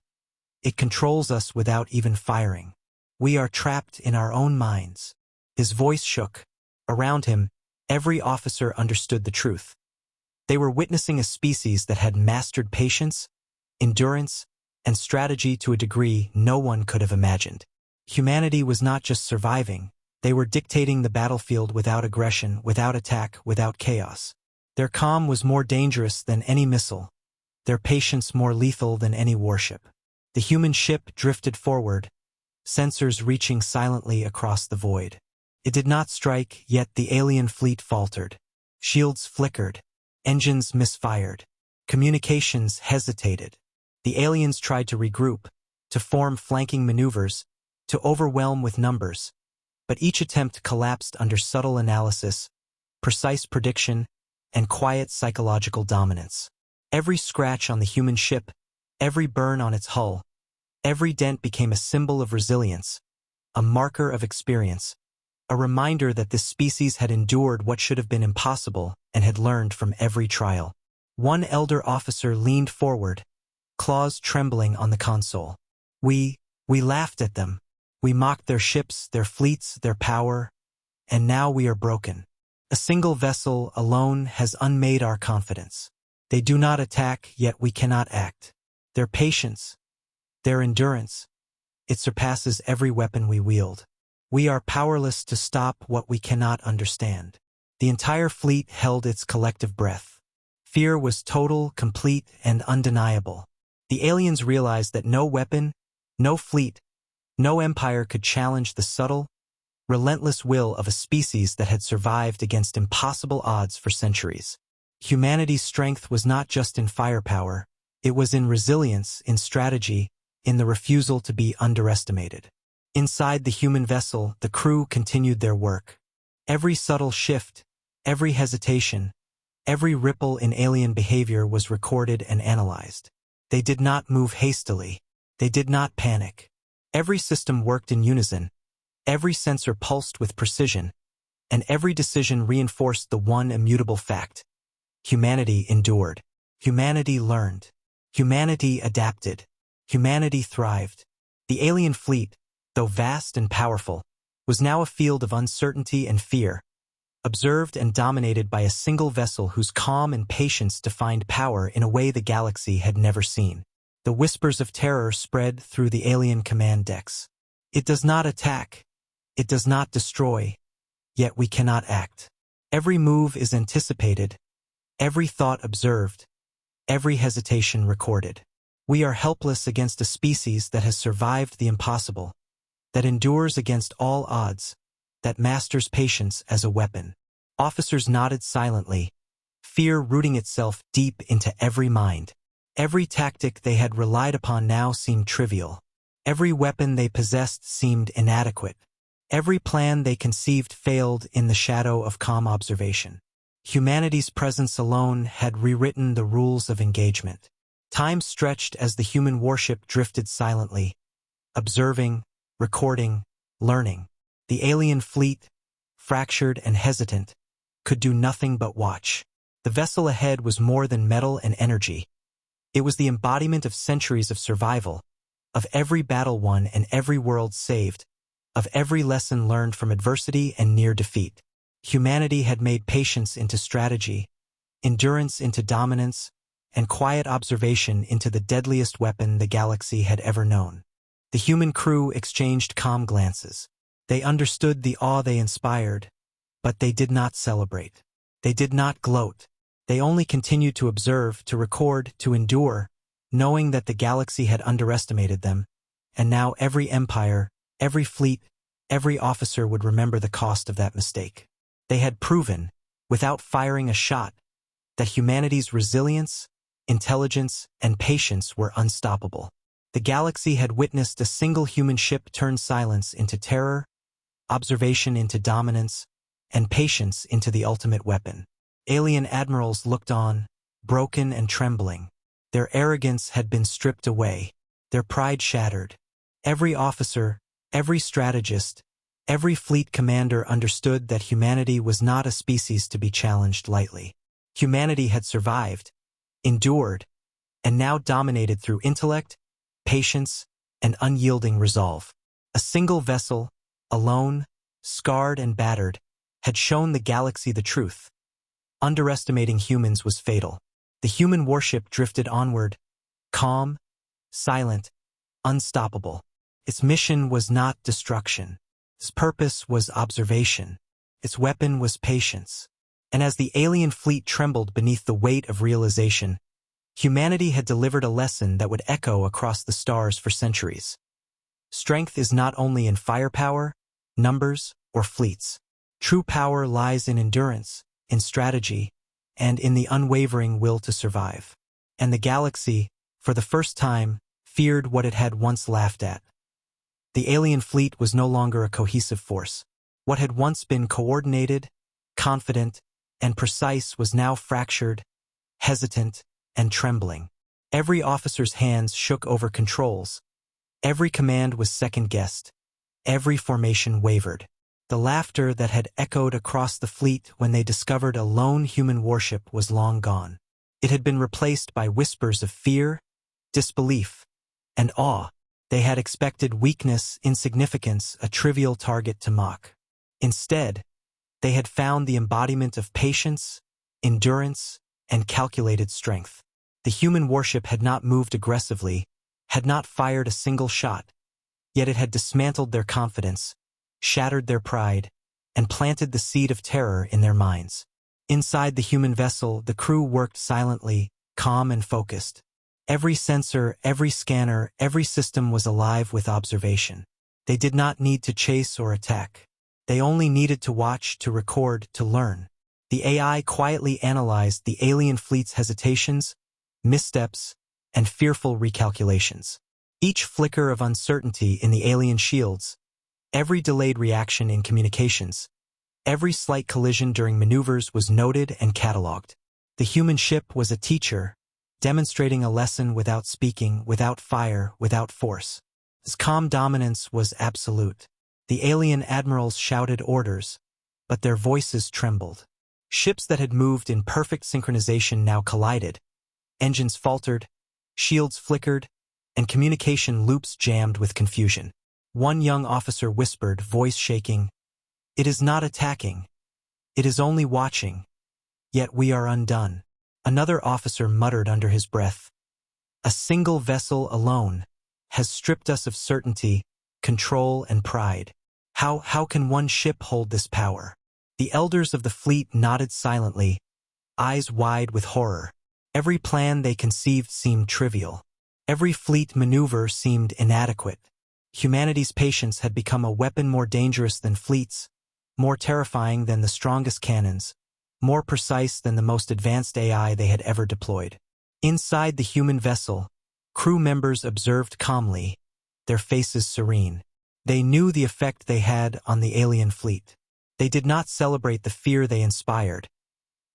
it controls us without even firing. We are trapped in our own minds." His voice shook. Around him, every officer understood the truth. They were witnessing a species that had mastered patience, endurance, and strategy to a degree no one could have imagined. Humanity was not just surviving, they were dictating the battlefield without aggression, without attack, without chaos. Their calm was more dangerous than any missile, their patience more lethal than any warship. The human ship drifted forward, sensors reaching silently across the void. It did not strike, yet the alien fleet faltered. Shields flickered, engines misfired, communications hesitated. The aliens tried to regroup, to form flanking maneuvers, to overwhelm with numbers, but each attempt collapsed under subtle analysis, precise prediction, and quiet psychological dominance. Every scratch on the human ship, every burn on its hull, every dent became a symbol of resilience, a marker of experience, a reminder that this species had endured what should have been impossible and had learned from every trial. One elder officer leaned forward, claws trembling on the console. We laughed at them. We mocked their ships, their fleets, their power, and now we are broken. A single vessel alone has unmade our confidence. They do not attack, yet we cannot act. Their patience, their endurance, it surpasses every weapon we wield. We are powerless to stop what we cannot understand. The entire fleet held its collective breath. Fear was total, complete, and undeniable. The aliens realized that no weapon, no fleet, no empire could challenge the subtle, relentless will of a species that had survived against impossible odds for centuries. Humanity's strength was not just in firepower, it was in resilience, in strategy, in the refusal to be underestimated. Inside the human vessel, the crew continued their work. Every subtle shift, every hesitation, every ripple in alien behavior was recorded and analyzed. They did not move hastily. They did not panic. Every system worked in unison. Every sensor pulsed with precision, and every decision reinforced the one immutable fact. Humanity endured. Humanity learned. Humanity adapted. Humanity thrived. The alien fleet, though vast and powerful, was now a field of uncertainty and fear, observed and dominated by a single vessel whose calm and patience defined power in a way the galaxy had never seen. The whispers of terror spread through the alien command decks. It does not attack. It does not destroy. Yet we cannot act. Every move is anticipated, every thought observed, every hesitation recorded. We are helpless against a species that has survived the impossible, that endures against all odds, that masters patience as a weapon. Officers nodded silently, fear rooting itself deep into every mind. Every tactic they had relied upon now seemed trivial. Every weapon they possessed seemed inadequate. Every plan they conceived failed in the shadow of calm observation. Humanity's presence alone had rewritten the rules of engagement. Time stretched as the human warship drifted silently, observing, recording, learning. The alien fleet, fractured and hesitant, could do nothing but watch. The vessel ahead was more than metal and energy. It was the embodiment of centuries of survival, of every battle won and every world saved, of every lesson learned from adversity and near defeat. Humanity had made patience into strategy, endurance into dominance, and quiet observation into the deadliest weapon the galaxy had ever known. The human crew exchanged calm glances. They understood the awe they inspired, but they did not celebrate. They did not gloat. They only continued to observe, to record, to endure, knowing that the galaxy had underestimated them, and now every empire, every fleet, every officer would remember the cost of that mistake. They had proven, without firing a shot, that humanity's resilience, intelligence, and patience were unstoppable. The galaxy had witnessed a single human ship turn silence into terror, observation into dominance, and patience into the ultimate weapon. Alien admirals looked on, broken and trembling. Their arrogance had been stripped away, their pride shattered. Every officer, every strategist, every fleet commander understood that humanity was not a species to be challenged lightly. Humanity had survived, endured, and now dominated through intellect, patience, and unyielding resolve. A single vessel, alone, scarred and battered, had shown the galaxy the truth. Underestimating humans was fatal. The human warship drifted onward, calm, silent, unstoppable. Its mission was not destruction. Its purpose was observation. Its weapon was patience. And as the alien fleet trembled beneath the weight of realization, Humanity had delivered a lesson that would echo across the stars for centuries. Strength is not only in firepower, numbers, or fleets. True power lies in endurance, in strategy, and in the unwavering will to survive. And the galaxy, for the first time, feared what it had once laughed at. The alien fleet was no longer a cohesive force. What had once been coordinated, confident, and precise was now fractured, hesitant, and trembling. Every officer's hands shook over controls. Every command was second-guessed. Every formation wavered. The laughter that had echoed across the fleet when they discovered a lone human warship was long gone. It had been replaced by whispers of fear, disbelief, and awe. They had expected weakness, insignificance, a trivial target to mock. Instead, they had found the embodiment of patience, endurance, and calculated strength. The human warship had not moved aggressively, had not fired a single shot, yet it had dismantled their confidence, shattered their pride, and planted the seed of terror in their minds. Inside the human vessel, the crew worked silently, calm and focused. Every sensor, every scanner, every system was alive with observation. They did not need to chase or attack. They only needed to watch, to record, to learn. The AI quietly analyzed the alien fleet's hesitations, missteps, and fearful recalculations. Each flicker of uncertainty in the alien shields, every delayed reaction in communications, every slight collision during maneuvers was noted and catalogued. The human ship was a teacher, demonstrating a lesson without speaking, without fire, without force. Its calm dominance was absolute. The alien admirals shouted orders, but their voices trembled. Ships that had moved in perfect synchronization now collided. Engines faltered, shields flickered, and communication loops jammed with confusion. One young officer whispered, voice shaking, "It is not attacking. It is only watching. Yet we are undone." Another officer muttered under his breath, "A single vessel alone has stripped us of certainty, control, and pride. How can one ship hold this power?" The elders of the fleet nodded silently, eyes wide with horror. Every plan they conceived seemed trivial. Every fleet maneuver seemed inadequate. Humanity's patience had become a weapon more dangerous than fleets, more terrifying than the strongest cannons, more precise than the most advanced AI they had ever deployed. Inside the human vessel, crew members observed calmly, their faces serene. They knew the effect they had on the alien fleet. They did not celebrate the fear they inspired.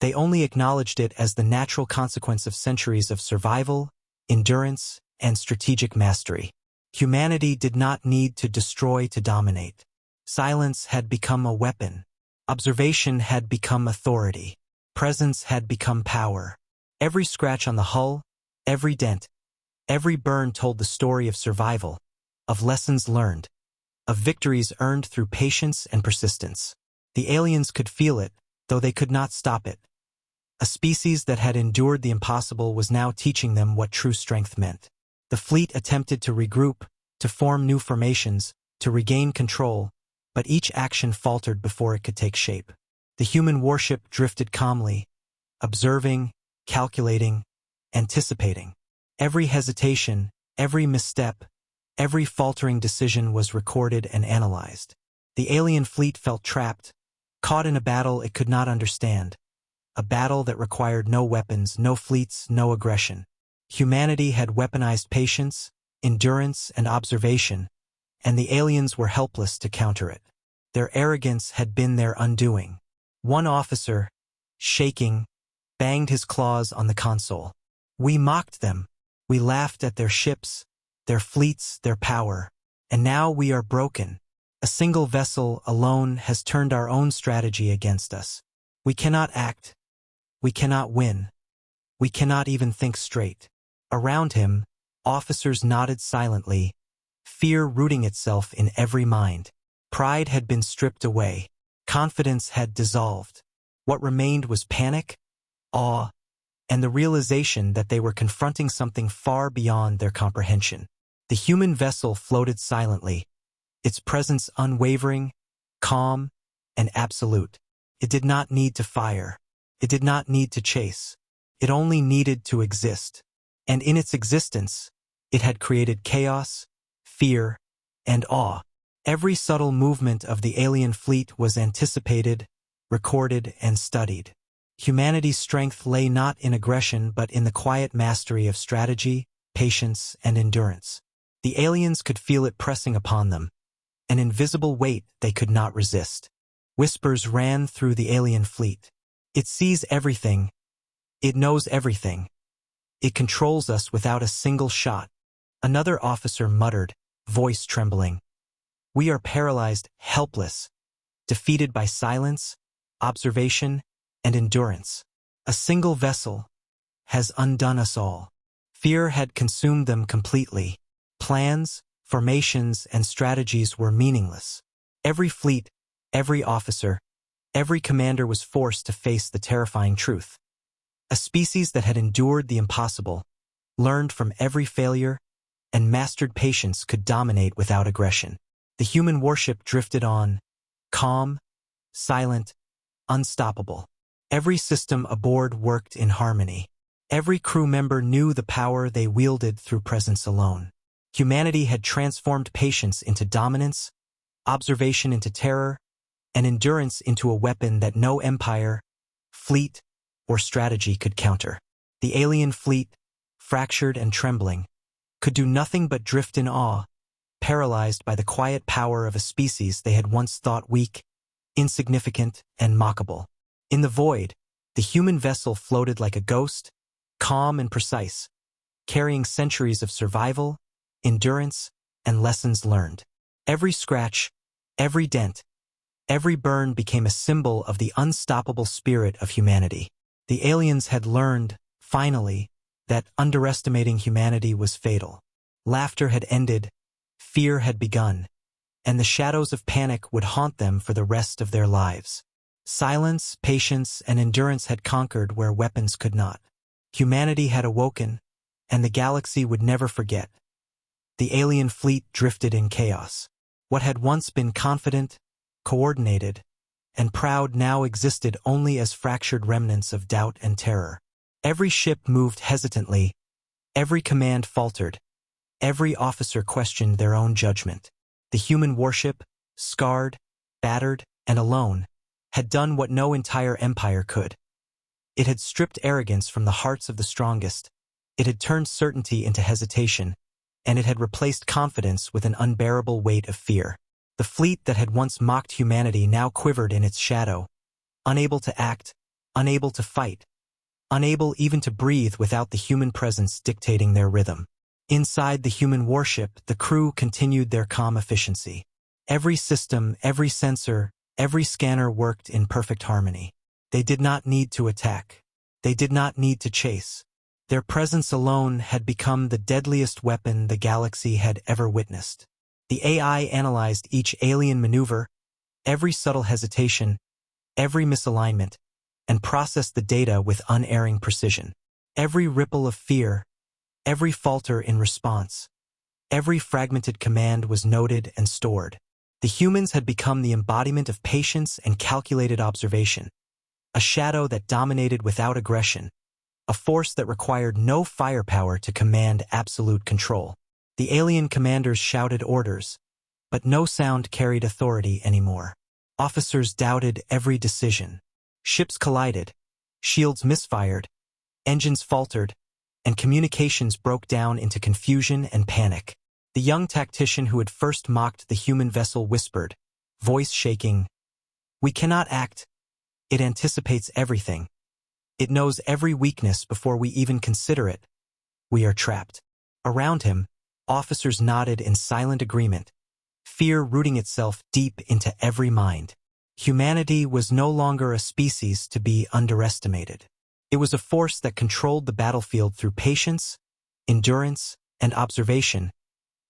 They only acknowledged it as the natural consequence of centuries of survival, endurance, and strategic mastery. Humanity did not need to destroy to dominate. Silence had become a weapon. Observation had become authority. Presence had become power. Every scratch on the hull, every dent, every burn told the story of survival, of lessons learned, of victories earned through patience and persistence. The aliens could feel it, though they could not stop it. A species that had endured the impossible was now teaching them what true strength meant. The fleet attempted to regroup, to form new formations, to regain control, but each action faltered before it could take shape. The human warship drifted calmly, observing, calculating, anticipating. Every hesitation, every misstep, every faltering decision was recorded and analyzed. The alien fleet felt trapped, caught in a battle it could not understand, a battle that required no weapons, no fleets, no aggression. Humanity had weaponized patience, endurance, and observation, and the aliens were helpless to counter it. Their arrogance had been their undoing. One officer, shaking, banged his claws on the console. "We mocked them. We laughed at their ships, their fleets, their power. And now we are broken. A single vessel alone has turned our own strategy against us. We cannot act. We cannot win. We cannot even think straight." Around him, officers nodded silently, fear rooting itself in every mind. Pride had been stripped away. Confidence had dissolved. What remained was panic, awe, and the realization that they were confronting something far beyond their comprehension. The human vessel floated silently, its presence unwavering, calm, and absolute. It did not need to fire. It did not need to chase. It only needed to exist. And in its existence, it had created chaos, fear, and awe. Every subtle movement of the alien fleet was anticipated, recorded, and studied. Humanity's strength lay not in aggression but in the quiet mastery of strategy, patience, and endurance. The aliens could feel it pressing upon them, an invisible weight they could not resist. Whispers ran through the alien fleet. It sees everything. It knows everything. It controls us without a single shot. Another officer muttered, voice trembling. We are paralyzed, helpless, defeated by silence, observation, and endurance. A single vessel has undone us all. Fear had consumed them completely. Plans, formations, and strategies were meaningless. Every fleet, every officer, every commander was forced to face the terrifying truth. A species that had endured the impossible, learned from every failure, and mastered patience could dominate without aggression. The human warship drifted on, calm, silent, unstoppable. Every system aboard worked in harmony. Every crew member knew the power they wielded through presence alone. Humanity had transformed patience into dominance, observation into terror, and endurance into a weapon that no empire, fleet, or strategy could counter. The alien fleet, fractured and trembling, could do nothing but drift in awe, paralyzed by the quiet power of a species they had once thought weak, insignificant, and mockable. In the void, the human vessel floated like a ghost, calm and precise, carrying centuries of survival, endurance, and lessons learned. Every scratch, every dent, every burn became a symbol of the unstoppable spirit of humanity. The aliens had learned, finally, that underestimating humanity was fatal. Laughter had ended, fear had begun, and the shadows of panic would haunt them for the rest of their lives. Silence, patience, and endurance had conquered where weapons could not. Humanity had awoken, and the galaxy would never forget. The alien fleet drifted in chaos. What had once been confident, coordinated, and proud now existed only as fractured remnants of doubt and terror. Every ship moved hesitantly, every command faltered, every officer questioned their own judgment. The human warship, scarred, battered, and alone, had done what no entire empire could. It had stripped arrogance from the hearts of the strongest, it had turned certainty into hesitation, and it had replaced confidence with an unbearable weight of fear. The fleet that had once mocked humanity now quivered in its shadow, unable to act, unable to fight, unable even to breathe without the human presence dictating their rhythm. Inside the human warship, the crew continued their calm efficiency. Every system, every sensor, every scanner worked in perfect harmony. They did not need to attack. They did not need to chase. Their presence alone had become the deadliest weapon the galaxy had ever witnessed. The AI analyzed each alien maneuver, every subtle hesitation, every misalignment, and processed the data with unerring precision. Every ripple of fear, every falter in response, every fragmented command was noted and stored. The humans had become the embodiment of patience and calculated observation, a shadow that dominated without aggression, a force that required no firepower to command absolute control. The alien commanders shouted orders, but no sound carried authority anymore. Officers doubted every decision. Ships collided, shields misfired, engines faltered, and communications broke down into confusion and panic. The young tactician who had first mocked the human vessel whispered, voice shaking, "We cannot act. It anticipates everything. It knows every weakness before we even consider it. We are trapped." Around him, officers nodded in silent agreement, fear rooting itself deep into every mind. Humanity was no longer a species to be underestimated. It was a force that controlled the battlefield through patience, endurance, and observation,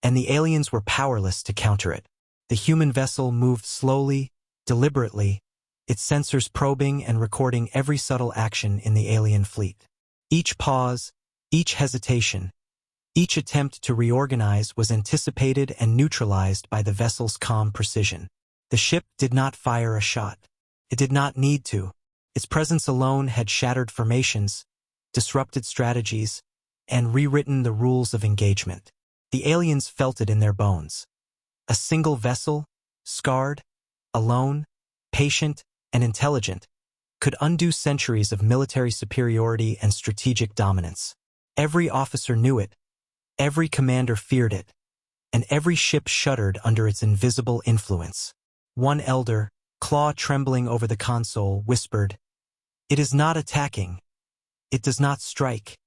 and the aliens were powerless to counter it. The human vessel moved slowly, deliberately, its sensors probing and recording every subtle action in the alien fleet. Each pause, each hesitation, each attempt to reorganize was anticipated and neutralized by the vessel's calm precision. The ship did not fire a shot. It did not need to. Its presence alone had shattered formations, disrupted strategies, and rewritten the rules of engagement. The aliens felt it in their bones. A single vessel, scarred, alone, patient, and intelligent, could undo centuries of military superiority and strategic dominance. Every officer knew it, every commander feared it, and every ship shuddered under its invisible influence. One elder, claw trembling over the console, whispered, "It is not attacking. It does not strike.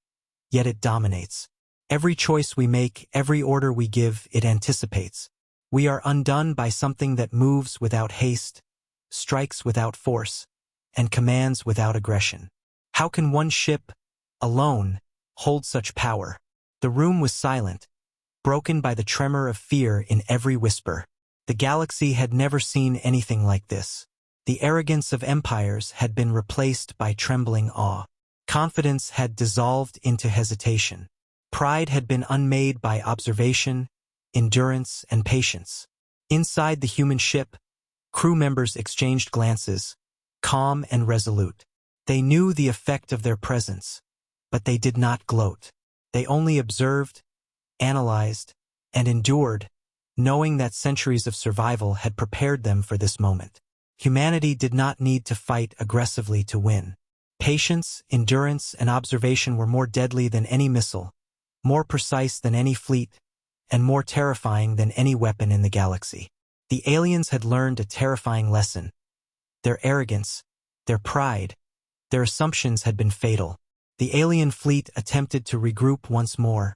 Yet it dominates. Every choice we make, every order we give, it anticipates. We are undone by something that moves without haste, strikes without force, and commands without aggression. How can one ship, alone, hold such power?" The room was silent, broken by the tremor of fear in every whisper. The galaxy had never seen anything like this. The arrogance of empires had been replaced by trembling awe. Confidence had dissolved into hesitation. Pride had been unmade by observation, endurance, and patience. Inside the human ship, crew members exchanged glances, calm and resolute. They knew the effect of their presence, but they did not gloat. They only observed, analyzed, and endured, knowing that centuries of survival had prepared them for this moment. Humanity did not need to fight aggressively to win. Patience, endurance, and observation were more deadly than any missile, more precise than any fleet, and more terrifying than any weapon in the galaxy. The aliens had learned a terrifying lesson. Their arrogance, their pride, their assumptions had been fatal. The alien fleet attempted to regroup once more,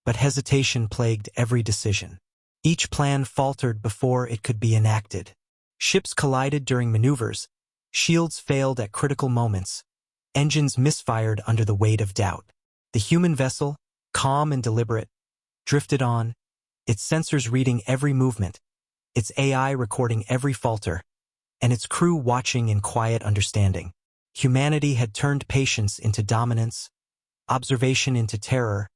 but hesitation plagued every decision. Each plan faltered before it could be enacted. Ships collided during maneuvers, shields failed at critical moments, engines misfired under the weight of doubt. The human vessel, calm and deliberate, drifted on, its sensors reading every movement, its AI recording every falter, and its crew watching in quiet understanding. Humanity had turned patience into dominance, observation into terror,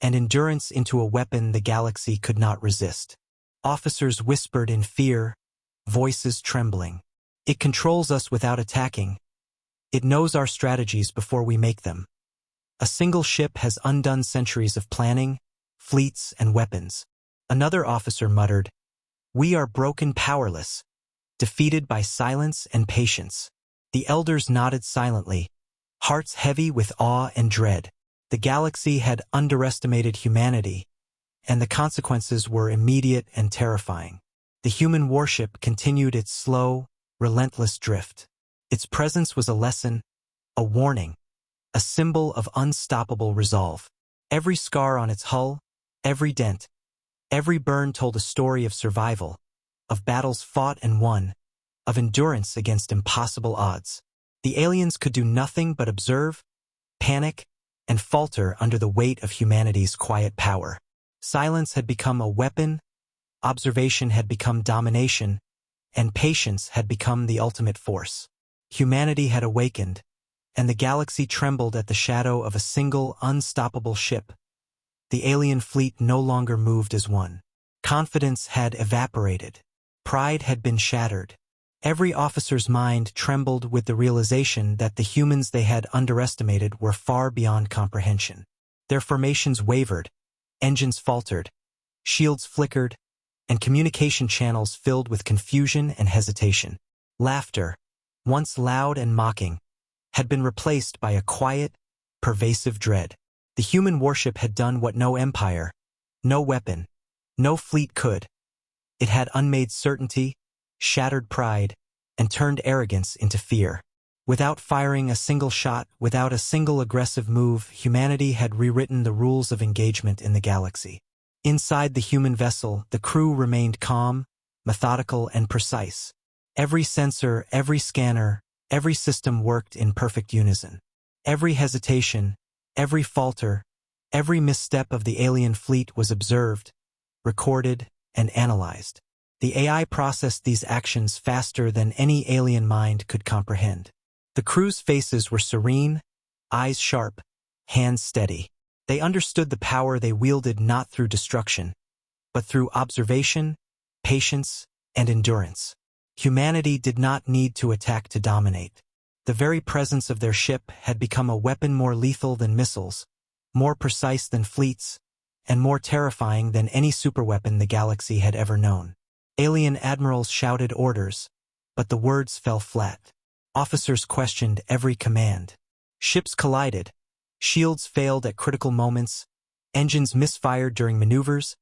and endurance into a weapon the galaxy could not resist. Officers whispered in fear, voices trembling. "It controls us without attacking. It knows our strategies before we make them. A single ship has undone centuries of planning, fleets, and weapons." Another officer muttered, "We are broken, powerless, defeated by silence and patience." The elders nodded silently, hearts heavy with awe and dread. The galaxy had underestimated humanity, and the consequences were immediate and terrifying. The human warship continued its slow, relentless drift. Its presence was a lesson, a warning, a symbol of unstoppable resolve. Every scar on its hull, every dent, every burn told a story of survival, of battles fought and won, of endurance against impossible odds. The aliens could do nothing but observe, panic, and falter under the weight of humanity's quiet power. Silence had become a weapon, observation had become domination, and patience had become the ultimate force. Humanity had awakened, and the galaxy trembled at the shadow of a single, unstoppable ship. The alien fleet no longer moved as one. Confidence had evaporated. Pride had been shattered. Every officer's mind trembled with the realization that the humans they had underestimated were far beyond comprehension. Their formations wavered, engines faltered, shields flickered, and communication channels filled with confusion and hesitation. Laughter, once loud and mocking, had been replaced by a quiet, pervasive dread. The human warship had done what no empire, no weapon, no fleet could. It had unmade certainty, shattered pride, and turned arrogance into fear. Without firing a single shot, without a single aggressive move, humanity had rewritten the rules of engagement in the galaxy. Inside the human vessel, the crew remained calm, methodical, and precise. Every sensor, every scanner, every system worked in perfect unison. Every hesitation, every falter, every misstep of the alien fleet was observed, recorded, and analyzed. The AI processed these actions faster than any alien mind could comprehend. The crew's faces were serene, eyes sharp, hands steady. They understood the power they wielded not through destruction, but through observation, patience, and endurance. Humanity did not need to attack to dominate. The very presence of their ship had become a weapon more lethal than missiles, more precise than fleets, and more terrifying than any superweapon the galaxy had ever known. Alien admirals shouted orders, but the words fell flat. Officers questioned every command. Ships collided, shields failed at critical moments, engines misfired during maneuvers,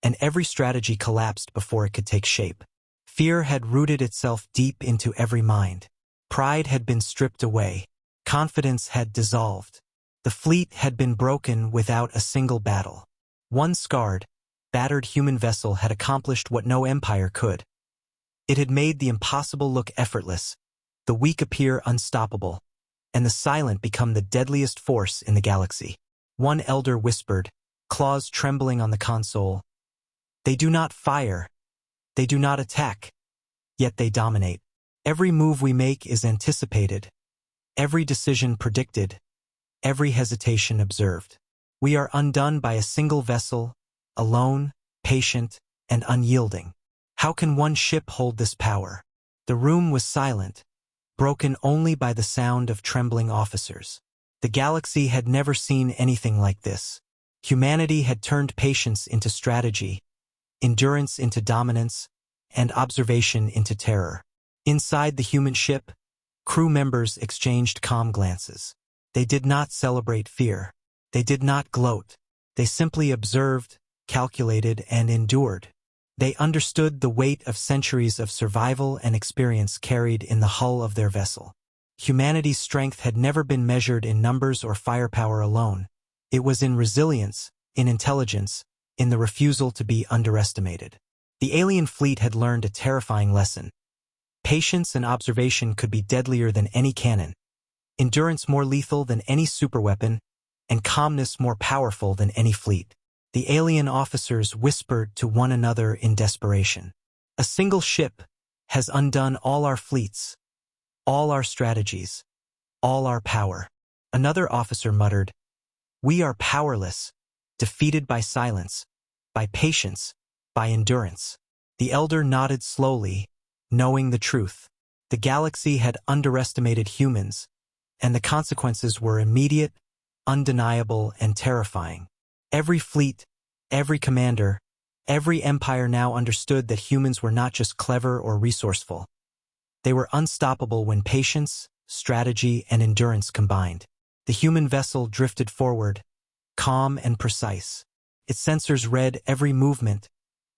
and every strategy collapsed before it could take shape. Fear had rooted itself deep into every mind. Pride had been stripped away. Confidence had dissolved. The fleet had been broken without a single battle. One scarred, battered human vessel had accomplished what no empire could. It had made the impossible look effortless, the weak appear unstoppable, and the silent become the deadliest force in the galaxy. One elder whispered, claws trembling on the console, "They do not fire. They do not attack. Yet they dominate. Every move we make is anticipated. Every decision predicted. Every hesitation observed. We are undone by a single vessel, alone, patient, and unyielding. How can one ship hold this power?" The room was silent, broken only by the sound of trembling officers. The galaxy had never seen anything like this. Humanity had turned patience into strategy, endurance into dominance, and observation into terror. Inside the human ship, crew members exchanged calm glances. They did not celebrate fear. They did not gloat. They simply observed, calculated, and endured. They understood the weight of centuries of survival and experience carried in the hull of their vessel. Humanity's strength had never been measured in numbers or firepower alone. It was in resilience, in intelligence, in the refusal to be underestimated. The alien fleet had learned a terrifying lesson. Patience and observation could be deadlier than any cannon, endurance more lethal than any superweapon, and calmness more powerful than any fleet. The alien officers whispered to one another in desperation. "A single ship has undone all our fleets, all our strategies, all our power." Another officer muttered, "We are powerless, defeated by silence, by patience, by endurance." The elder nodded slowly, knowing the truth. The galaxy had underestimated humans, and the consequences were immediate, undeniable, and terrifying. Every fleet, every commander, every empire now understood that humans were not just clever or resourceful. They were unstoppable when patience, strategy, and endurance combined. The human vessel drifted forward, calm and precise. Its sensors read every movement,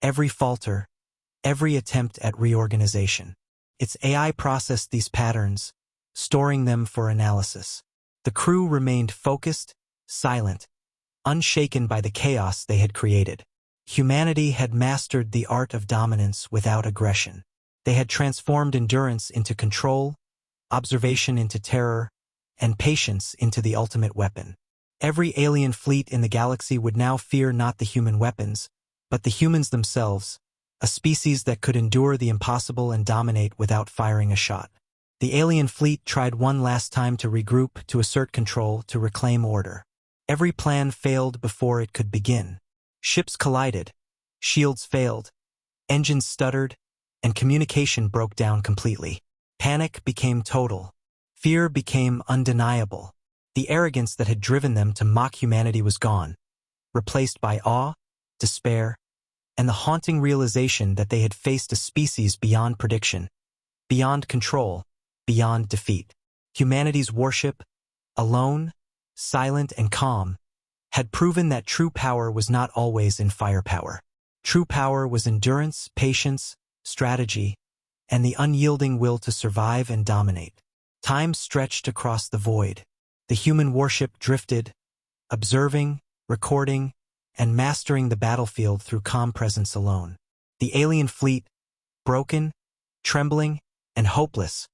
every falter, every attempt at reorganization. Its AI processed these patterns, storing them for analysis. The crew remained focused, silent, unshaken by the chaos they had created. Humanity had mastered the art of dominance without aggression. They had transformed endurance into control, observation into terror, and patience into the ultimate weapon. Every alien fleet in the galaxy would now fear not the human weapons, but the humans themselves, a species that could endure the impossible and dominate without firing a shot. The alien fleet tried one last time to regroup, to assert control, to reclaim order. Every plan failed before it could begin. Ships collided, shields failed, engines stuttered, and communication broke down completely. Panic became total. Fear became undeniable. The arrogance that had driven them to mock humanity was gone, replaced by awe, despair, and the haunting realization that they had faced a species beyond prediction, beyond control, beyond defeat. Humanity's warship, alone, silent and calm, had proven that true power was not always in firepower. True power was endurance, patience, strategy, and the unyielding will to survive and dominate. Time stretched across the void. The human warship drifted, observing, recording, and mastering the battlefield through calm presence alone. The alien fleet, broken, trembling, and hopeless,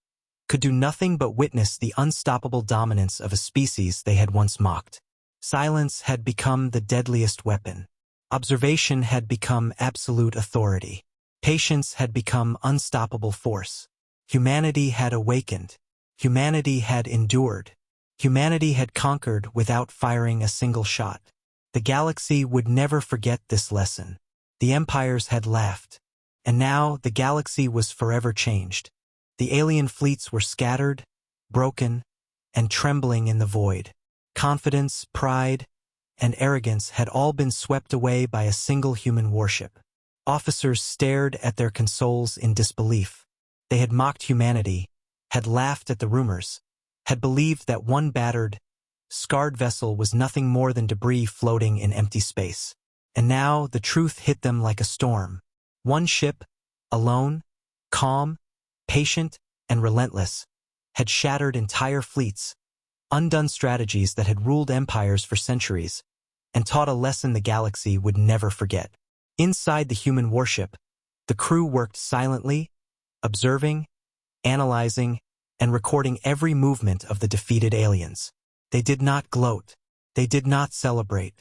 could do nothing but witness the unstoppable dominance of a species they had once mocked. Silence had become the deadliest weapon. Observation had become absolute authority. Patience had become unstoppable force. Humanity had awakened. Humanity had endured. Humanity had conquered without firing a single shot. The galaxy would never forget this lesson. The empires had laughed, and now the galaxy was forever changed. The alien fleets were scattered, broken, and trembling in the void. Confidence, pride, and arrogance had all been swept away by a single human warship. Officers stared at their consoles in disbelief. They had mocked humanity, had laughed at the rumors, had believed that one battered, scarred vessel was nothing more than debris floating in empty space. And now the truth hit them like a storm. One ship, alone, calm, patient, and relentless, had shattered entire fleets, undone strategies that had ruled empires for centuries, and taught a lesson the galaxy would never forget. Inside the human warship, the crew worked silently, observing, analyzing, and recording every movement of the defeated aliens. They did not gloat. They did not celebrate.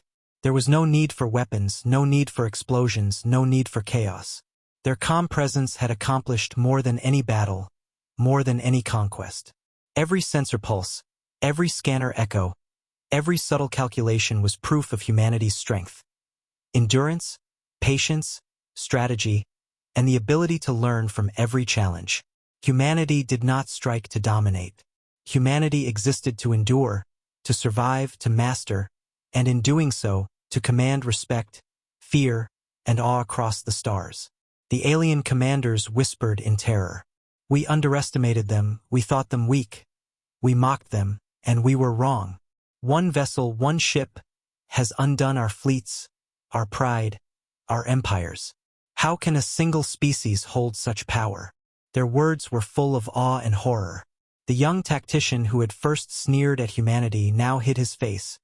There was no need for weapons, no need for explosions, no need for chaos. Their calm presence had accomplished more than any battle, more than any conquest. Every sensor pulse, every scanner echo, every subtle calculation was proof of humanity's strength. Endurance, patience, strategy, and the ability to learn from every challenge. Humanity did not strike to dominate. Humanity existed to endure, to survive, to master, and in doing so, to command respect, fear, and awe across the stars. The alien commanders whispered in terror. We underestimated them, we thought them weak. We mocked them, and we were wrong. One vessel, one ship, has undone our fleets, our pride, our empires. How can a single species hold such power? Their words were full of awe and horror. The young tactician who had first sneered at humanity now hid his face,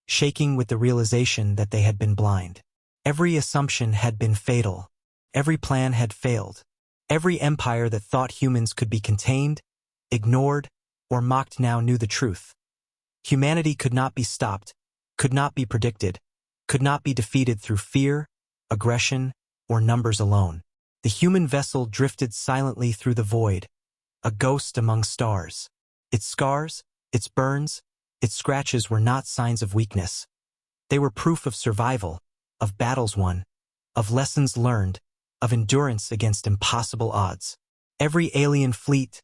shaking with the realization that they had been blind. Every assumption had been fatal. Every plan had failed. Every empire that thought humans could be contained, ignored, or mocked now knew the truth. Humanity could not be stopped, could not be predicted, could not be defeated through fear, aggression, or numbers alone. The human vessel drifted silently through the void, a ghost among stars. Its scars, its burns, its scratches were not signs of weakness. They were proof of survival, of battles won, of lessons learned, of endurance against impossible odds. Every alien fleet,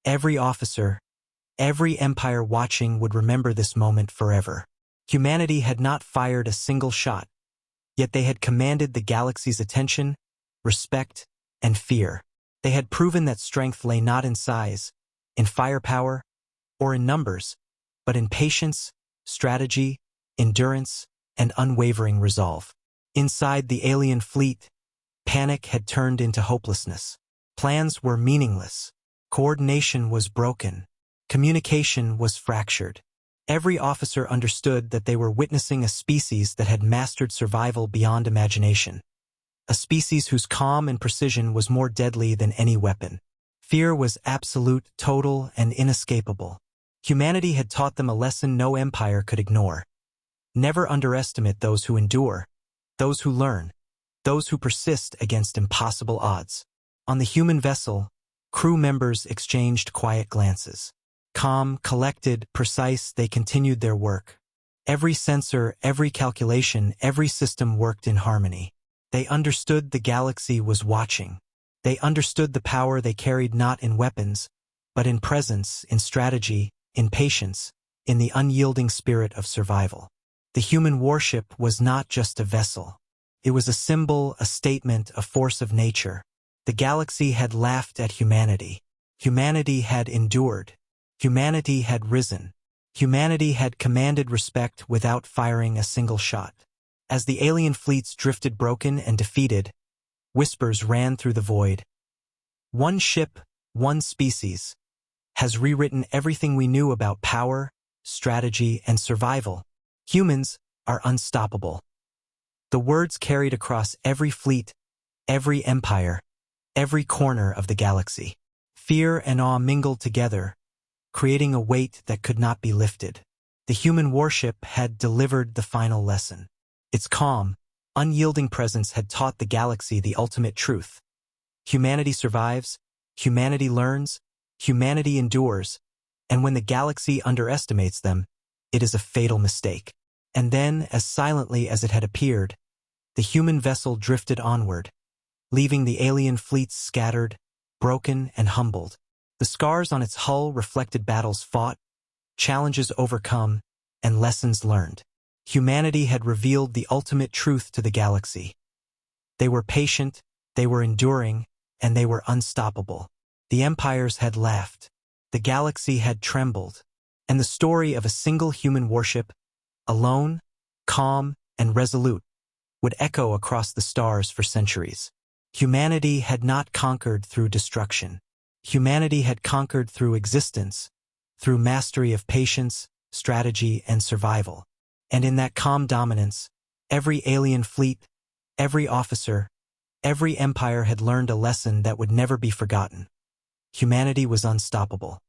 every officer, every empire watching would remember this moment forever. Humanity had not fired a single shot, yet they had commanded the galaxy's attention, respect, and fear. They had proven that strength lay not in size, in firepower, or in numbers, but in patience, strategy, endurance, and unwavering resolve. Inside the alien fleet, panic had turned into hopelessness. Plans were meaningless. Coordination was broken. Communication was fractured. Every officer understood that they were witnessing a species that had mastered survival beyond imagination. A species whose calm and precision was more deadly than any weapon. Fear was absolute, total, and inescapable. Humanity had taught them a lesson no empire could ignore. Never underestimate those who endure, those who learn, those who persist against impossible odds. On the human vessel, crew members exchanged quiet glances. Calm, collected, precise, they continued their work. Every sensor, every calculation, every system worked in harmony. They understood the galaxy was watching. They understood the power they carried not in weapons, but in presence, in strategy, in patience, in the unyielding spirit of survival. The human warship was not just a vessel. It was a symbol, a statement, a force of nature. The galaxy had laughed at humanity. Humanity had endured. Humanity had risen. Humanity had commanded respect without firing a single shot. As the alien fleets drifted broken and defeated, whispers ran through the void. One ship, one species, has rewritten everything we knew about power, strategy, and survival. Humans are unstoppable. The words carried across every fleet, every empire, every corner of the galaxy. Fear and awe mingled together, creating a weight that could not be lifted. The human warship had delivered the final lesson. Its calm, unyielding presence had taught the galaxy the ultimate truth. Humanity survives, humanity learns, humanity endures, and when the galaxy underestimates them, it is a fatal mistake. And then, as silently as it had appeared, the human vessel drifted onward, leaving the alien fleets scattered, broken, and humbled. The scars on its hull reflected battles fought, challenges overcome, and lessons learned. Humanity had revealed the ultimate truth to the galaxy. They were patient, they were enduring, and they were unstoppable. The empires had laughed. The galaxy had trembled. And the story of a single human warship, alone, calm, and resolute, would echo across the stars for centuries. Humanity had not conquered through destruction. Humanity had conquered through existence, through mastery of patience, strategy, and survival. And in that calm dominance, every alien fleet, every officer, every empire had learned a lesson that would never be forgotten. Humanity was unstoppable.